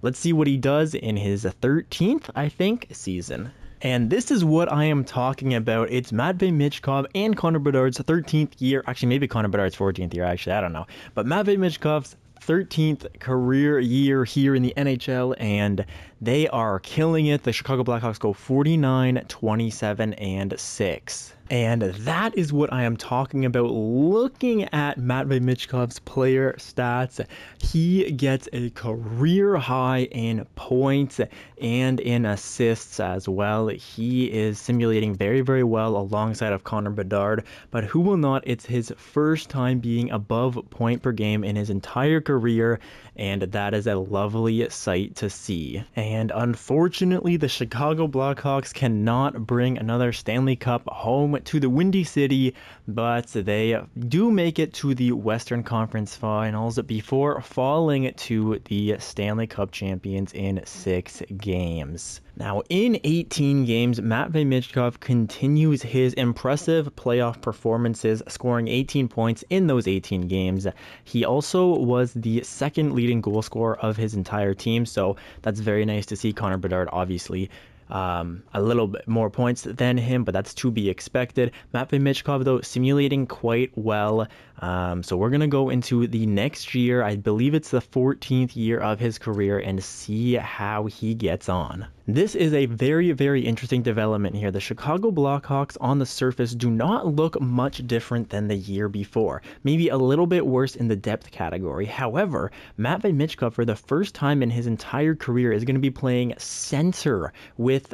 let's see what he does in his 13th, I think, season. And this is what I am talking about. It's Matvei Michkov and Connor Bedard's 13th year. Actually, maybe Connor Bedard's 14th year, actually, I don't know. But Matvei Michkov's 13th career year here in the NHL, and they are killing it. The Chicago Blackhawks go 49, 27, and 6. And that is what I am talking about. Looking at Matvei Michkov's player stats, he gets a career high in points and in assists as well. He is simulating very, very well alongside of Connor Bedard, but who will not? It's his first time being above point per game in his entire career, and that is a lovely sight to see. And unfortunately, the Chicago Blackhawks cannot bring another Stanley Cup home to the Windy City, but they do make it to the Western Conference Finals before falling to the Stanley Cup champions in 6 games. Now, in 18 games, Matvei Michkov continues his impressive playoff performances, scoring 18 points in those 18 games. He also was the second leading goal scorer of his entire team, so that's very nice to see. Connor Bedard, obviously, a little bit more points than him, but that's to be expected. Matvei Michkov, though, simulating quite well. So we're going to go into the next year. I believe it's the 14th year of his career, and see how he gets on. This is a very, very interesting development here. The Chicago Blackhawks on the surface do not look much different than the year before. Maybe a little bit worse in the depth category. However, Matvei Michkov, for the first time in his entire career, is going to be playing center with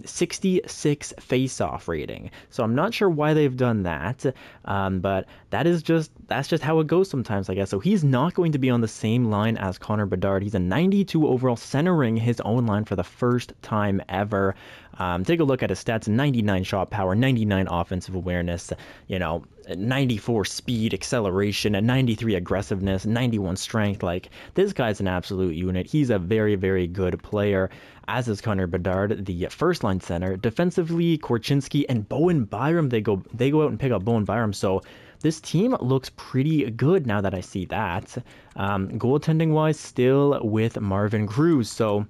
66 face-off rating. So I'm not sure why they've done that, but that's just how it goes sometimes, I guess. So he's not going to be on the same line as Connor Bedard. He's a 92 overall, centering his own line for the first time ever. Take a look at his stats: 99 shot power, 99 offensive awareness, 94 speed, acceleration, 93 aggressiveness, 91 strength. Like, this guy's an absolute unit. He's a very, very good player, as is Connor Bedard, the first line center. Defensively, Korchinski and Bowen Byram, they go out and pick up Bowen Byram. So this team looks pretty good now that I see that. Goaltending wise, still with Marvin Cruz. So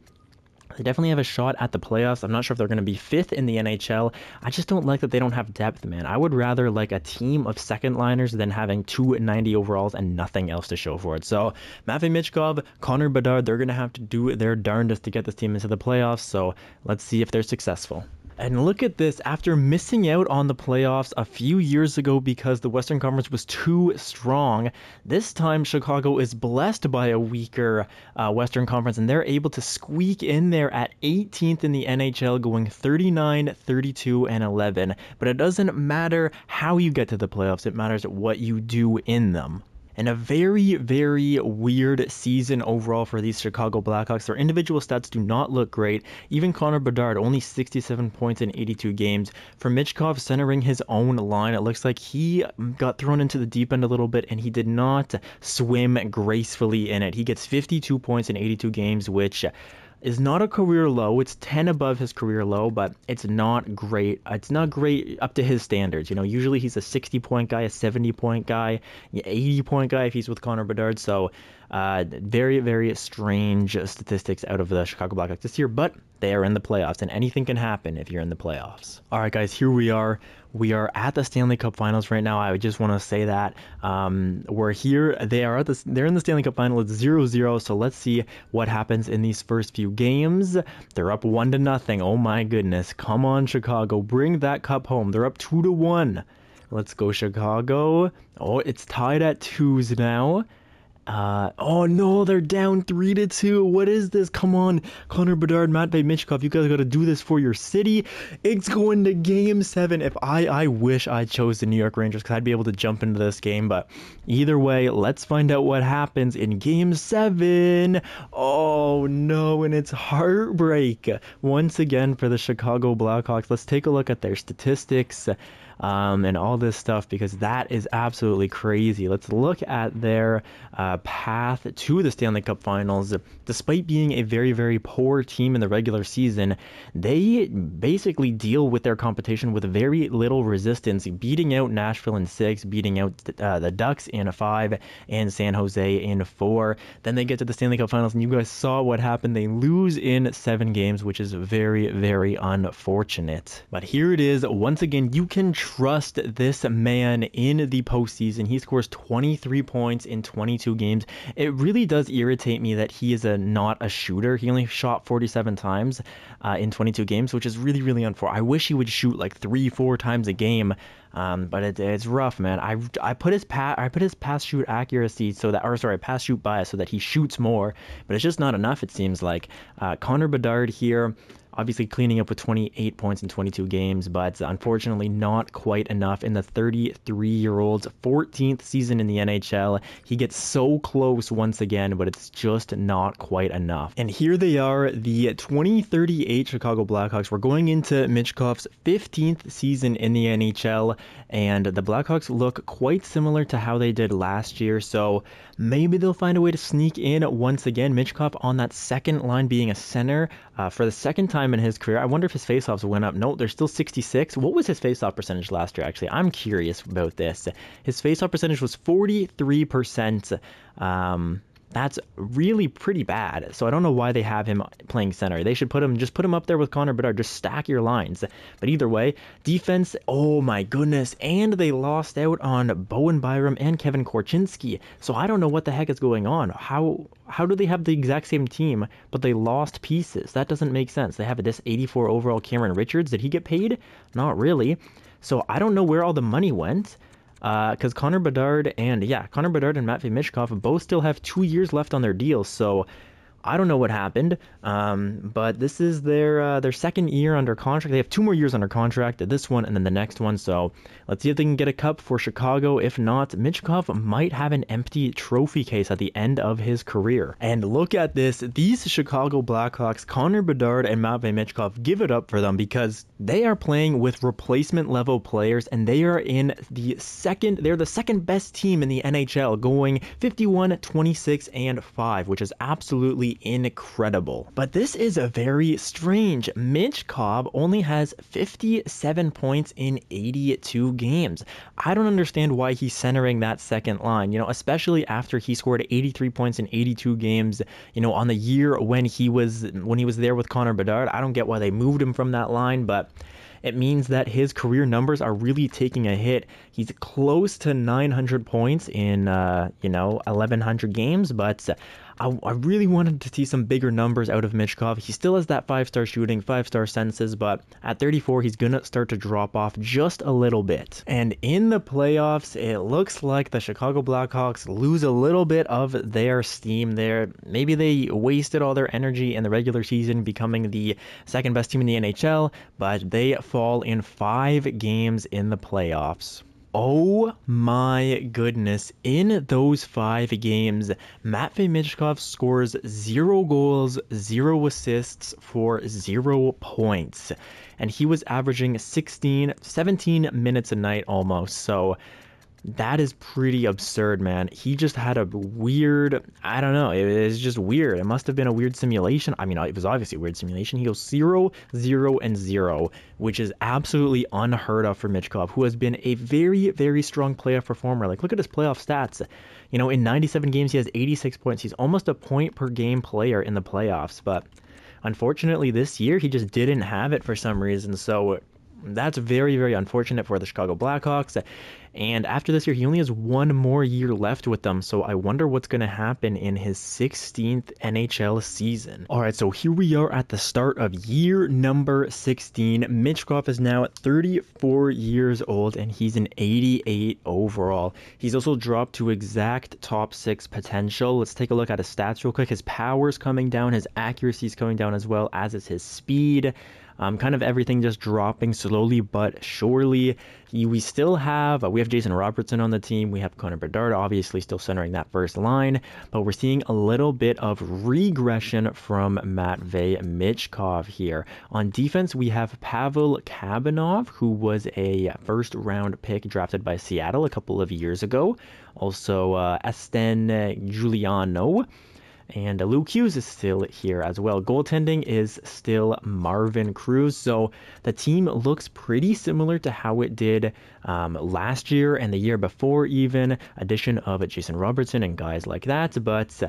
they definitely have a shot at the playoffs. I'm not sure if they're going to be 5th in the NHL. I just don't like that they don't have depth, man. I would rather like a team of second liners than having 2 90 overalls and nothing else to show for it. So Matvei Michkov, Connor Bedard, they're going to have to do their darndest to get this team into the playoffs. So let's see if they're successful. And look at this, after missing out on the playoffs a few years ago because the Western Conference was too strong, this time Chicago is blessed by a weaker Western Conference, and they're able to squeak in there at 18th in the NHL, going 39, 32, and 11. But it doesn't matter how you get to the playoffs, it matters what you do in them. And a very, very weird season overall for these Chicago Blackhawks. Their individual stats do not look great. Even Connor Bedard, only 67 points in 82 games. For Michkov, centering his own line, it looks like he got thrown into the deep end a little bit, and he did not swim gracefully in it. He gets 52 points in 82 games, which is not a career low. It's 10 above his career low, but it's not great. It's not great up to his standards. Usually he's a 60-point guy, a 70-point guy, 80-point guy if he's with Connor Bedard. So very, very strange statistics out of the Chicago Blackhawks this year, but they are in the playoffs, and anything can happen if you're in the playoffs. All right, guys, here we are. We are at the Stanley Cup Finals right now. I just want to say that we're here. They're in the Stanley Cup Final. It's 0-0. So let's see what happens in these first few games. They're up 1-0. Oh my goodness! Come on, Chicago, bring that cup home. They're up 2-1. Let's go, Chicago. Oh, it's tied at 2s now. Oh no, they're down 3-2. What is this? Come on, Connor Bedard, Matvei Michkov, you guys got to do this for your city. It's going to game 7. If I wish I chose the New York Rangers, because I'd be able to jump into this game. But either way, let's find out what happens in game 7. Oh no, and it's heartbreak once again for the Chicago Blackhawks. Let's take a look at their statistics. and all this stuff, because that is absolutely crazy. Let's look at their path to the Stanley Cup Finals. Despite being a very, very poor team in the regular season, they basically deal with their competition with very little resistance, beating out Nashville in 6, beating out the Ducks in 5, and San Jose in 4. Then they get to the Stanley Cup Finals, and you guys saw what happened. They lose in 7 games, which is very, very unfortunate. But here it is. Once again, you can trust this man in the postseason. He scores 23 points in 22 games. It really does irritate me that he is not a shooter. He only shot 47 times in 22 games, which is really, really unfortunate. I wish he would shoot like 3-4 times a game. But it's rough, man. I put his pass shoot accuracy so that, or sorry, pass shoot bias so that he shoots more, but it's just not enough, it seems like. Connor Bedard here, obviously cleaning up with 28 points in 22 games, but unfortunately not quite enough in the 33-year-old's 14th season in the NHL. He gets so close once again, but it's just not quite enough. And here they are, the 2038 Chicago Blackhawks. We're going into Michkov's 15th season in the NHL, and the Blackhawks look quite similar to how they did last year, so maybe they'll find a way to sneak in once again. Michkov on that second line being a center for the second time in his career. I wonder if his faceoffs went up. No, they're still 66. What was his faceoff percentage last year, actually? I'm curious about this. His faceoff percentage was 43%. That's really pretty bad. So I don't know why they have him playing center. They should put him up there with Connor Bedard. Just stack your lines. But either way, defense, oh my goodness. And they lost out on Bowen Byram and Kevin Korchinski. So I don't know what the heck is going on. How do they have the exact same team, but they lost pieces? That doesn't make sense. They have this 84 overall Cameron Richards. Did he get paid? Not really. So I don't know where all the money went. Because Connor Bedard and Matvei Michkov both still have 2 years left on their deals, so I don't know what happened, but this is their second year under contract. They have 2 more years under contract, this one and then the next one, so let's see if they can get a cup for Chicago. If not, Michkov might have an empty trophy case at the end of his career. And look at this, these Chicago Blackhawks, Connor Bedard and Matvei Michkov, give it up for them, because they are playing with replacement level players, and they are they're the second best team in the NHL, going 51, 26, and 5, which is absolutely incredible. But this is a very strange. Michkov only has 57 points in 82 games. I don't understand why he's centering that second line, especially after he scored 83 points in 82 games, on the year when he was there with Connor Bedard. I don't get why they moved him from that line, but it means that his career numbers are really taking a hit. He's close to 900 points in 1100 games, but I really wanted to see some bigger numbers out of Michkov. He still has that 5-star shooting, 5-star senses, but at 34, he's going to start to drop off just a little bit. And in the playoffs, it looks like the Chicago Blackhawks lose a little bit of their steam there. Maybe they wasted all their energy in the regular season becoming the second best team in the NHL, but they fall in 5 games in the playoffs. Oh my goodness, in those 5 games, Matvei Michkov scores 0 goals, 0 assists for 0 points. And he was averaging 17 minutes a night almost, so that is pretty absurd, man. He just had a weird, I don't know, it was just weird. It must have been a weird simulation. I mean, it was obviously a weird simulation. He goes 0, 0, and 0, which is absolutely unheard of for Michkov, who has been a very, very strong playoff performer. Like, look at his playoff stats. In 97 games, he has 86 points. He's almost a point per game player in the playoffs, but unfortunately this year, he just didn't have it for some reason, so that's very, very unfortunate for the Chicago Blackhawks. And after this year, he only has 1 more year left with them. So I wonder what's going to happen in his 16th NHL season. All right, so here we are at the start of year number 16. Michkov is now 34 years old, and he's an 88 overall. He's also dropped to exact top 6 potential. Let's take a look at his stats real quick. His power's coming down. His accuracy is coming down as well, as is his speed. Kind of everything just dropping slowly but surely. We We have Jason Robertson on the team. We have Connor Bedard, obviously still centering that first line, but we're seeing a little bit of regression from Matvei Michkov here. On defense, we have Pavel Kabanov, who was a first-round pick drafted by Seattle a couple of years ago. Also, Esten Giuliano. And Luke Hughes is still here as well. Goaltending is still Marvin Cruz. So the team looks pretty similar to how it did last year and the year before even. Addition of Jason Robertson and guys like that. But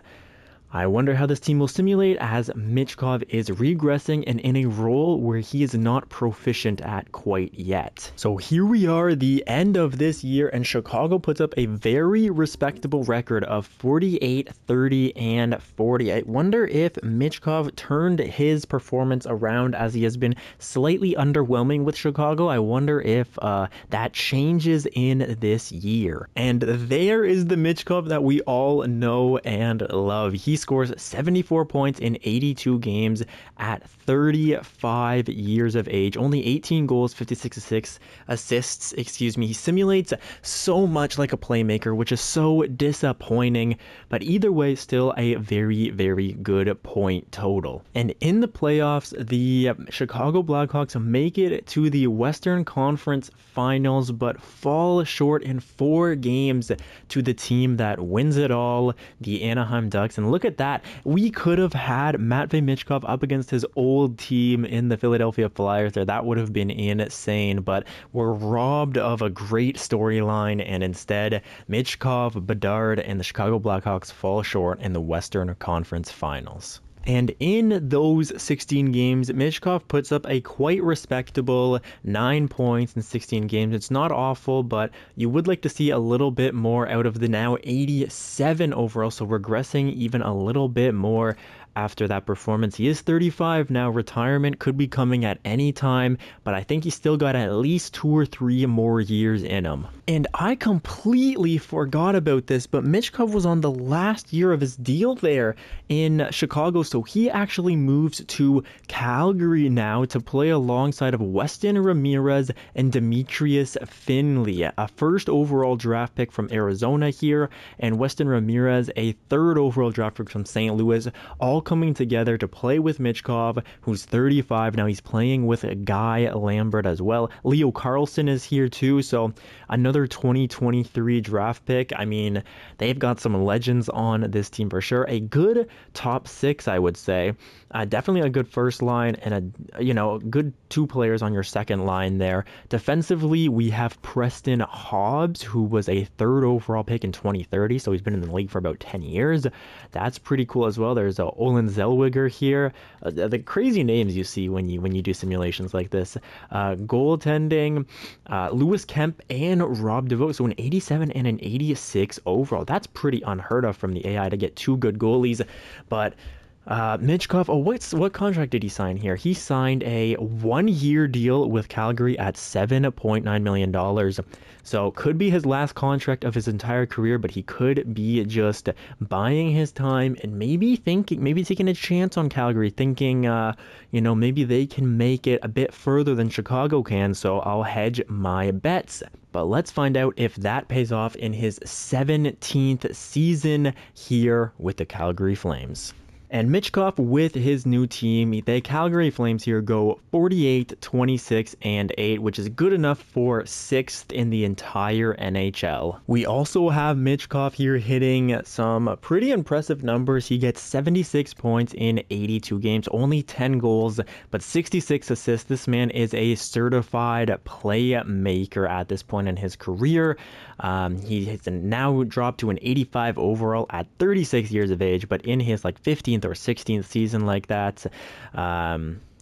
I wonder how this team will simulate as Michkov is regressing and in a role where he is not proficient at quite yet. So here we are, the end of this year, and Chicago puts up a very respectable record of 48, 30, and 40. I wonder if Michkov turned his performance around, as he has been slightly underwhelming with Chicago. I wonder if that changes in this year. And there is the Michkov that we all know and love. He scores 74 points in 82 games at 35 years of age. Only 18 goals, 56 assists, He simulates so much like a playmaker, which is so disappointing. But either way, still a very, very good point total. And in the playoffs, the Chicago Blackhawks make it to the Western Conference Finals, but fall short in 4 games to the team that wins it all, the Anaheim Ducks. And look at that, we could have had Matvei Michkov up against his old team in the Philadelphia Flyers there. That would have been insane, but we're robbed of a great storyline, and instead Michkov, Bedard, and the Chicago Blackhawks fall short in the Western Conference Finals. And in those 16 games, Michkov puts up a quite respectable 9 points in 16 games. It's not awful, but you would like to see a little bit more out of the now 87 overall, so regressing even a little bit more after that performance. He is 35 now. Retirement could be coming at any time, but I think he's still got at least 2 or 3 more years in him. And I completely forgot about this, but Michkov was on the last year of his deal there in Chicago, so he actually moves to Calgary now to play alongside of Weston Ramirez and Demetrius Finley, a first overall draft pick from Arizona here, and Weston Ramirez, a 3rd overall draft pick from St. Louis, all coming together to play with Michkov, who's 35 now. He's playing with Guy Lambert as well. Leo Carlson is here too, so another 2023 draft pick. I mean, they've got some legends on this team for sure. A good top 6, I would say. Definitely a good first line, and a good 2 players on your second line there. Defensively, we have Preston Hobbs, who was a 3rd overall pick in 2030, so he's been in the league for about 10 years. That's pretty cool as well. There's Olin Zellweger here. The crazy names you see when you do simulations like this. Goaltending, Lewis Kemp and Rob DeVoe. So an 87 and an 86 overall. That's pretty unheard of from the AI to get 2 good goalies. But Michkov, what contract did he sign here? He signed a 1-year deal with Calgary at $7.9 million. So could be his last contract of his entire career, but he could be just buying his time and maybe taking a chance on Calgary, thinking, maybe they can make it a bit further than Chicago can, so I'll hedge my bets. But let's find out if that pays off in his 17th season here with the Calgary Flames. And Michkov with his new team, the Calgary Flames here go 48, 26, and 8, which is good enough for 6th in the entire NHL. We also have Michkov here hitting some pretty impressive numbers. He gets 76 points in 82 games, only 10 goals, but 66 assists. This man is a certified playmaker at this point in his career. He has now dropped to an 85 overall at 36 years of age, but in his 15th or 16th season like that,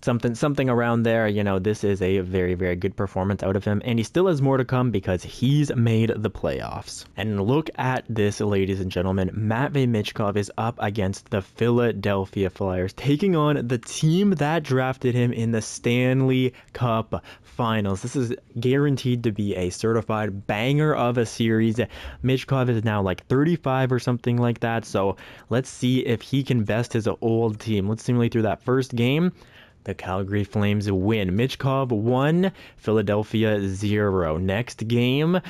something around there, this is a very, very good performance out of him, and he still has more to come because he's made the playoffs. And look at this, ladies and gentlemen. Matvei Michkov is up against the Philadelphia Flyers, taking on the team that drafted him in the Stanley Cup Finals. This is guaranteed to be a certified banger of a series. Michkov is now 35 or something like that, so let's see if he can best his old team. Let's simulate through that first game. The Calgary Flames win. Michkov 1, Philadelphia 0. Next game,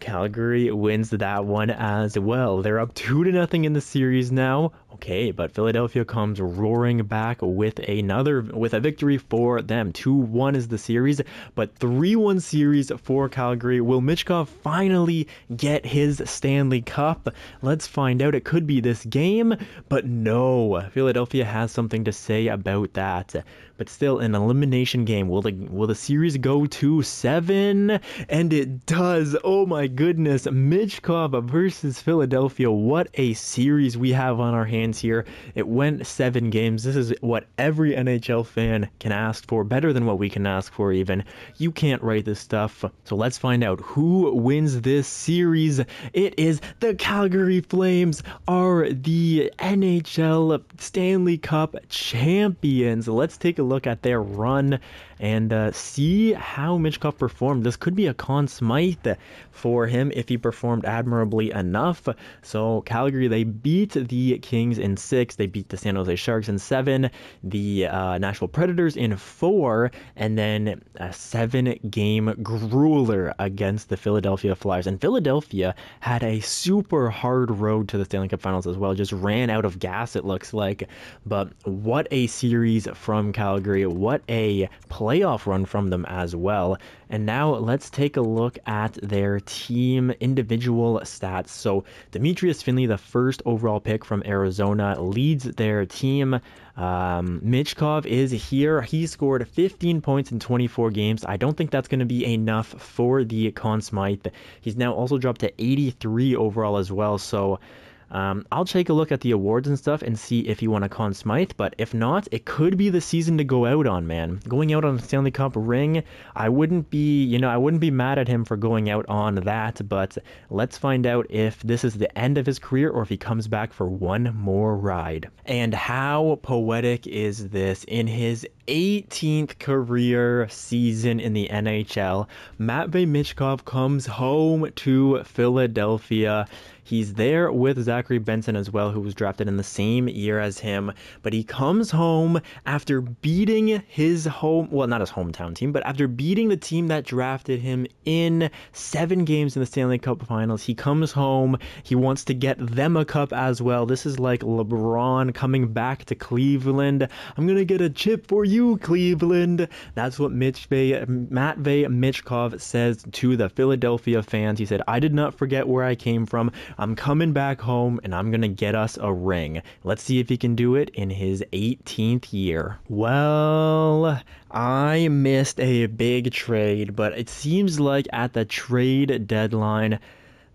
Calgary wins that one as well. They're up 2-0 in the series now. Okay, but Philadelphia comes roaring back with a victory for them. 2-1 is the series, but 3-1 series for Calgary. Will Michkov finally get his Stanley Cup? Let's find out. It could be this game, but no. Philadelphia has something to say about that. But still, an elimination game. Will the series go to 7? And it does. Oh my goodness. Michkov versus Philadelphia. What a series we have on our hands here. It went 7 games. This is what every NHL fan can ask for. Better than what we can ask for even. You can't write this stuff. So let's find out who wins this series. It is the Calgary Flames are the NHL Stanley Cup champions. Let's take a look at their run and see how Michkov performed. This could be a Conn Smythe for him if he performed admirably enough. So Calgary, they beat the Kings in 6, they beat the San Jose Sharks in 7, the Nashville Predators in 4, and then a 7-game grueler against the Philadelphia Flyers. And Philadelphia had a super hard road to the Stanley Cup Finals as well. Just ran out of gas, it looks like. But what a series from Calgary. What a playoff run from them as well. And now let's take a look at their team individual stats. So Demetrius Finley, the first overall pick from Arizona, leads their team. Michkov is here. He scored 15 points in 24 games. I don't think that's going to be enough for the Conn Smythe. He's now also dropped to 83 overall as well. So I'll take a look at the awards and stuff and see if he won a Conn Smythe, but if not, it could be the season to go out on, man. Going out on a Stanley Cup ring, I wouldn't be mad at him for going out on that, but let's find out if this is the end of his career or if he comes back for one more ride. And how poetic is this? In his 18th career season in the NHL, Matvei Michkov comes home to Philadelphia. He's there with Zachary Benson as well, who was drafted in the same year as him. But he comes home after beating his not his hometown team, but after beating the team that drafted him in 7 games in the Stanley Cup Finals. He comes home. He wants to get them a cup as well. This is like LeBron coming back to Cleveland. I'm going to get a chip for you, Cleveland. That's what Matvei Michkov says to the Philadelphia fans. He said, I did not forget where I came from. I'm coming back home and I'm going to get us a ring. Let's see if he can do it in his 18th year. Well, I missed a big trade, but it seems like at the trade deadline,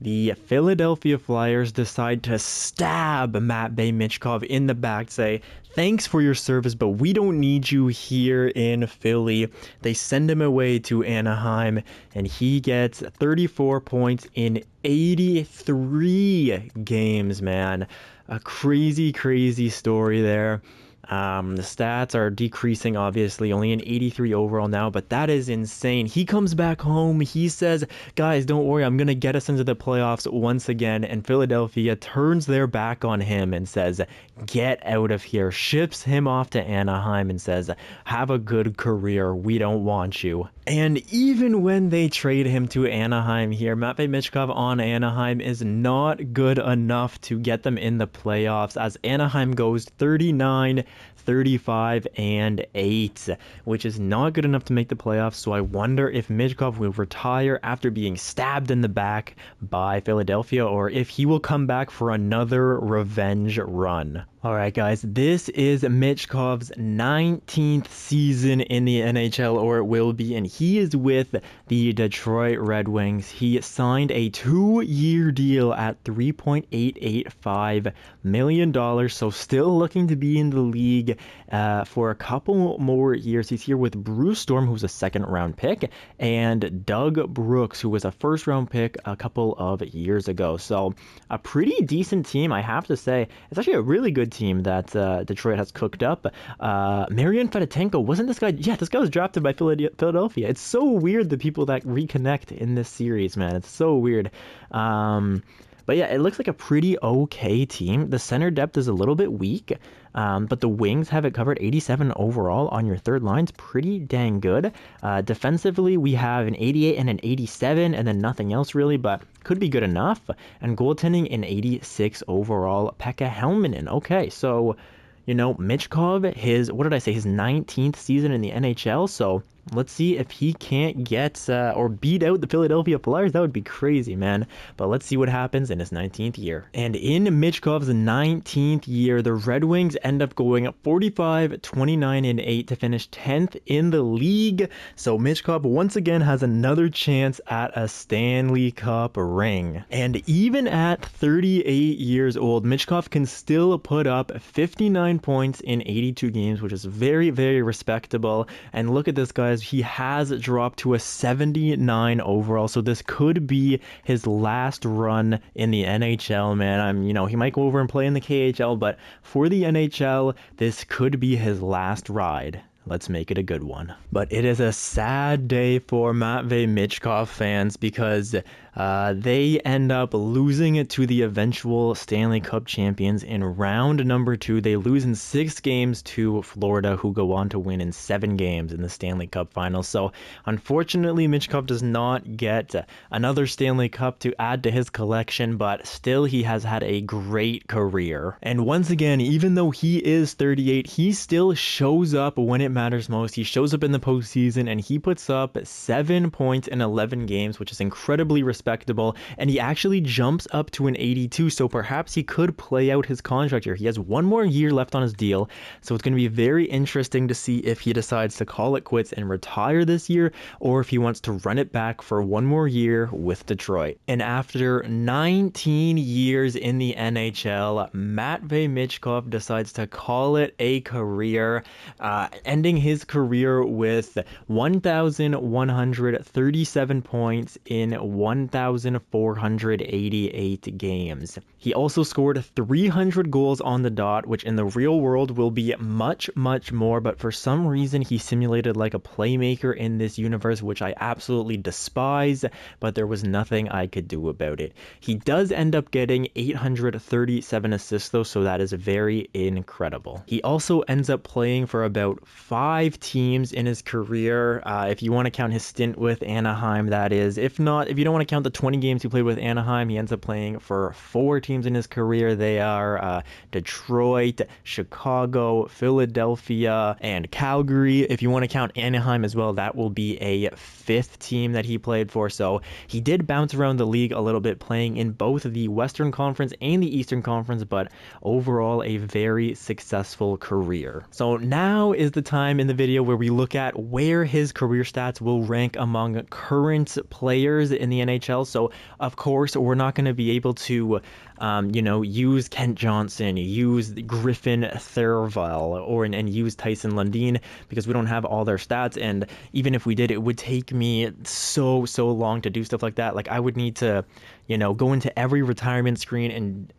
the Philadelphia Flyers decide to stab Matvei Michkov in the back, say, thanks for your service, but we don't need you here in Philly. They send him away to Anaheim, and he gets 34 points in 83 games, man. A crazy, crazy story there. The stats are decreasing, obviously, only an 83 overall now, but that is insane. He comes back home. He says, guys, don't worry, I'm going to get us into the playoffs once again. And Philadelphia turns their back on him and says, get out of here. Ships him off to Anaheim and says, have a good career. We don't want you. And even when they trade him to Anaheim here, Matvei Michkov on Anaheim is not good enough to get them in the playoffs, as Anaheim goes 39, 35, and 8, which is not good enough to make the playoffs. So I wonder if Michkov will retire after being stabbed in the back by Philadelphia, or if he will come back for another revenge run. Alright guys, this is Michkov's 19th season in the NHL, or it will be, and he is with the Detroit Red Wings. He signed a 2-year deal at $3.885 million, so still looking to be in the league for a couple more years. He's here with Bruce Storm, who's a 2nd-round pick, and Doug Brooks, who was a 1st-round pick a couple of years ago. So a pretty decent team, I have to say. It's actually a really good team that Detroit has cooked up. Marian Fedotenko, wasn't this guy? Yeah, this guy was drafted by Philadelphia. It's so weird, the people that reconnect in this series, man. It's so weird. But yeah, it looks like a pretty okay team. The center depth is a little bit weak. but the wings have it covered. 87 overall on your third line's pretty dang good. Defensively, we have an 88 and an 87, and then nothing else really, but could be good enough. And goaltending, an 86 overall. Pekka Helminen. Okay, so Michkov, his 19th season in the NHL. So let's see if he can't get or beat out the Philadelphia Flyers. That would be crazy, man. But let's see what happens in his 19th year. And in Michkov's 19th year, the Red Wings end up going 45, 29, and 8 to finish 10th in the league. So Michkov once again has another chance at a Stanley Cup ring. And even at 38 years old, Michkov can still put up 59 points in 82 games, which is very, very respectable. And look at this, guys. He has dropped to a 79 overall, so this could be his last run in the NHL, man. He might go over and play in the KHL, but for the NHL, this could be his last ride. Let's make it a good one. But it is a sad day for Matvei Michkov fans because they end up losing it to the eventual Stanley Cup champions in round number 2. They lose in 6 games to Florida, who go on to win in 7 games in the Stanley Cup Finals. So unfortunately, Michkov does not get another Stanley Cup to add to his collection, but still he has had a great career. And once again, even though he is 38, he still shows up when it matters most. He shows up in the postseason and he puts up 7 points in 11 games, which is incredibly respectable, and he actually jumps up to an 82, so perhaps he could play out his contract here. He has 1 more year left on his deal, so it's going to be very interesting to see if he decides to call it quits and retire this year, or if he wants to run it back for 1 more year with Detroit. And after 19 years in the NHL, Matvei Michkov decides to call it a career, ending his career with 1,137 points in 1,488 games. He also scored 300 goals on the dot, which in the real world will be much, much more, but for some reason he simulated like a playmaker in this universe, which I absolutely despise, but there was nothing I could do about it. He does end up getting 837 assists though, so that is very incredible. He also ends up playing for about 5 teams in his career, if you want to count his stint with Anaheim, that is. If not, if you don't want to count the 20 games he played with Anaheim, he ends up playing for 4 teams in his career. They are Detroit, Chicago, Philadelphia, and Calgary. If you want to count Anaheim as well, that will be a 5th team that he played for. So he did bounce around the league a little bit, playing in both the Western Conference and the Eastern Conference, but overall a very successful career. So now is the time in the video where we look at where his career stats will rank among current players in the NHL. So of course we're not going to be able to use Kent Johnson, use Griffin Thurvall, and use Tyson Lundin, because we don't have all their stats. And even if we did, it would take me so long to do stuff like that. Like I would need to, go into every retirement screen and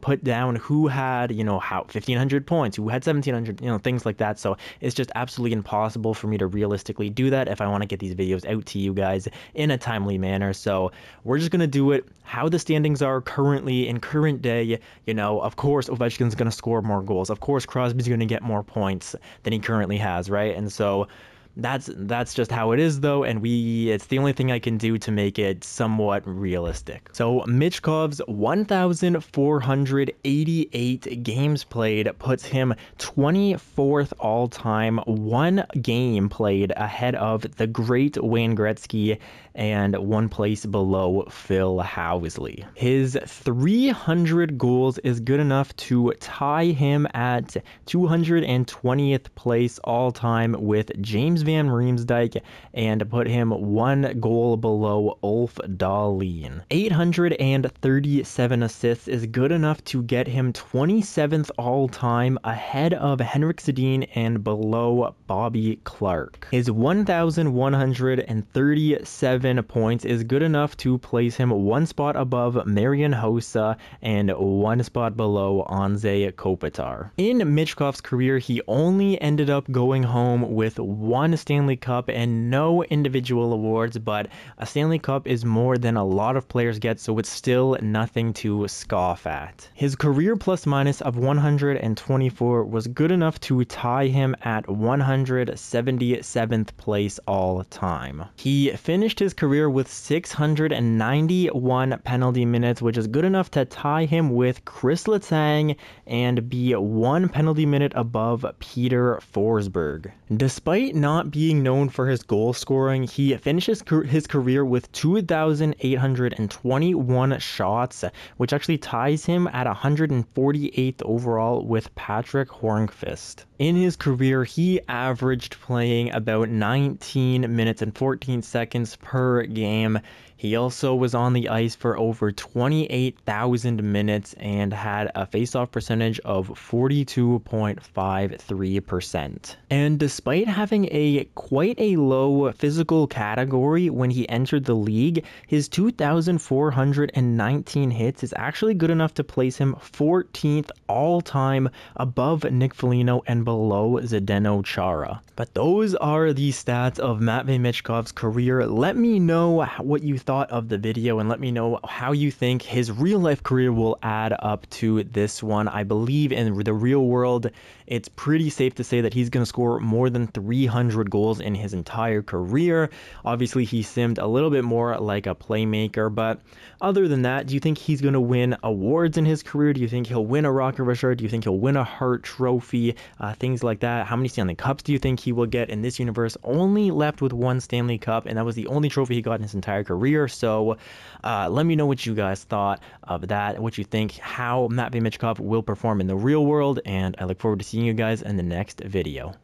put down who had, 1,500 points, who had 1,700, things like that. So it's just absolutely impossible for me to realistically do that if I want to get these videos out to you guys in a timely manner. So we're just going to do it how the standings are currently in current day. Of course, Ovechkin's going to score more goals. Of course, Crosby's going to get more points than he currently has, right? And so that's just how it is though, and it's the only thing I can do to make it somewhat realistic. So Michkov's 1,488 games played puts him 24th all time, 1 game played ahead of the great Wayne Gretzky and 1 place below Phil Housley. His 300 goals is good enough to tie him at 220th place all time with James Van Riemsdyk and put him 1 goal below Ulf Dahlin. 837 assists is good enough to get him 27th all time ahead of Henrik Sedin and below Bobby Clarke. His 1,137 points is good enough to place him 1 spot above Marian Hossa and 1 spot below Anze Kopitar. In Michkov's career, he only ended up going home with 1 one Stanley Cup and no individual awards, but a Stanley Cup is more than a lot of players get, so it's still nothing to scoff at. His career plus minus of 124 was good enough to tie him at 177th place all time. He finished his career with 691 penalty minutes, which is good enough to tie him with Chris Letang and be 1 penalty minute above Peter Forsberg. Despite not being known for his goal scoring, he finishes his career with 2,821 shots, which actually ties him at 148th overall with Patrick Hornqvist. In his career, he averaged playing about 19 minutes and 14 seconds per game. He also was on the ice for over 28,000 minutes and had a faceoff percentage of 42.53%. And despite having quite a low physical category when he entered the league, his 2,419 hits is actually good enough to place him 14th all-time, above Nick Foligno and below Zdeno Chara. But those are the stats of Matvei Michkov's career. Let me know what you thought of the video, and let me know how you think his real life career will add up to this one. I believe in the real world, it's pretty safe to say that he's going to score more than 300 goals in his entire career. Obviously, he seemed a little bit more like a playmaker, but other than that, do you think he's going to win awards in his career? Do you think he'll win a Rocket Richard? Do you think he'll win a Hart Trophy? Things like that. How many Stanley Cups do you think he will get in this universe? Only left with 1 Stanley Cup, and that was the only trophy he got in his entire career. So let me know what you guys thought of that, what you think, how Matvei Michkov will perform in the real world, and I look forward to seeing you guys in the next video.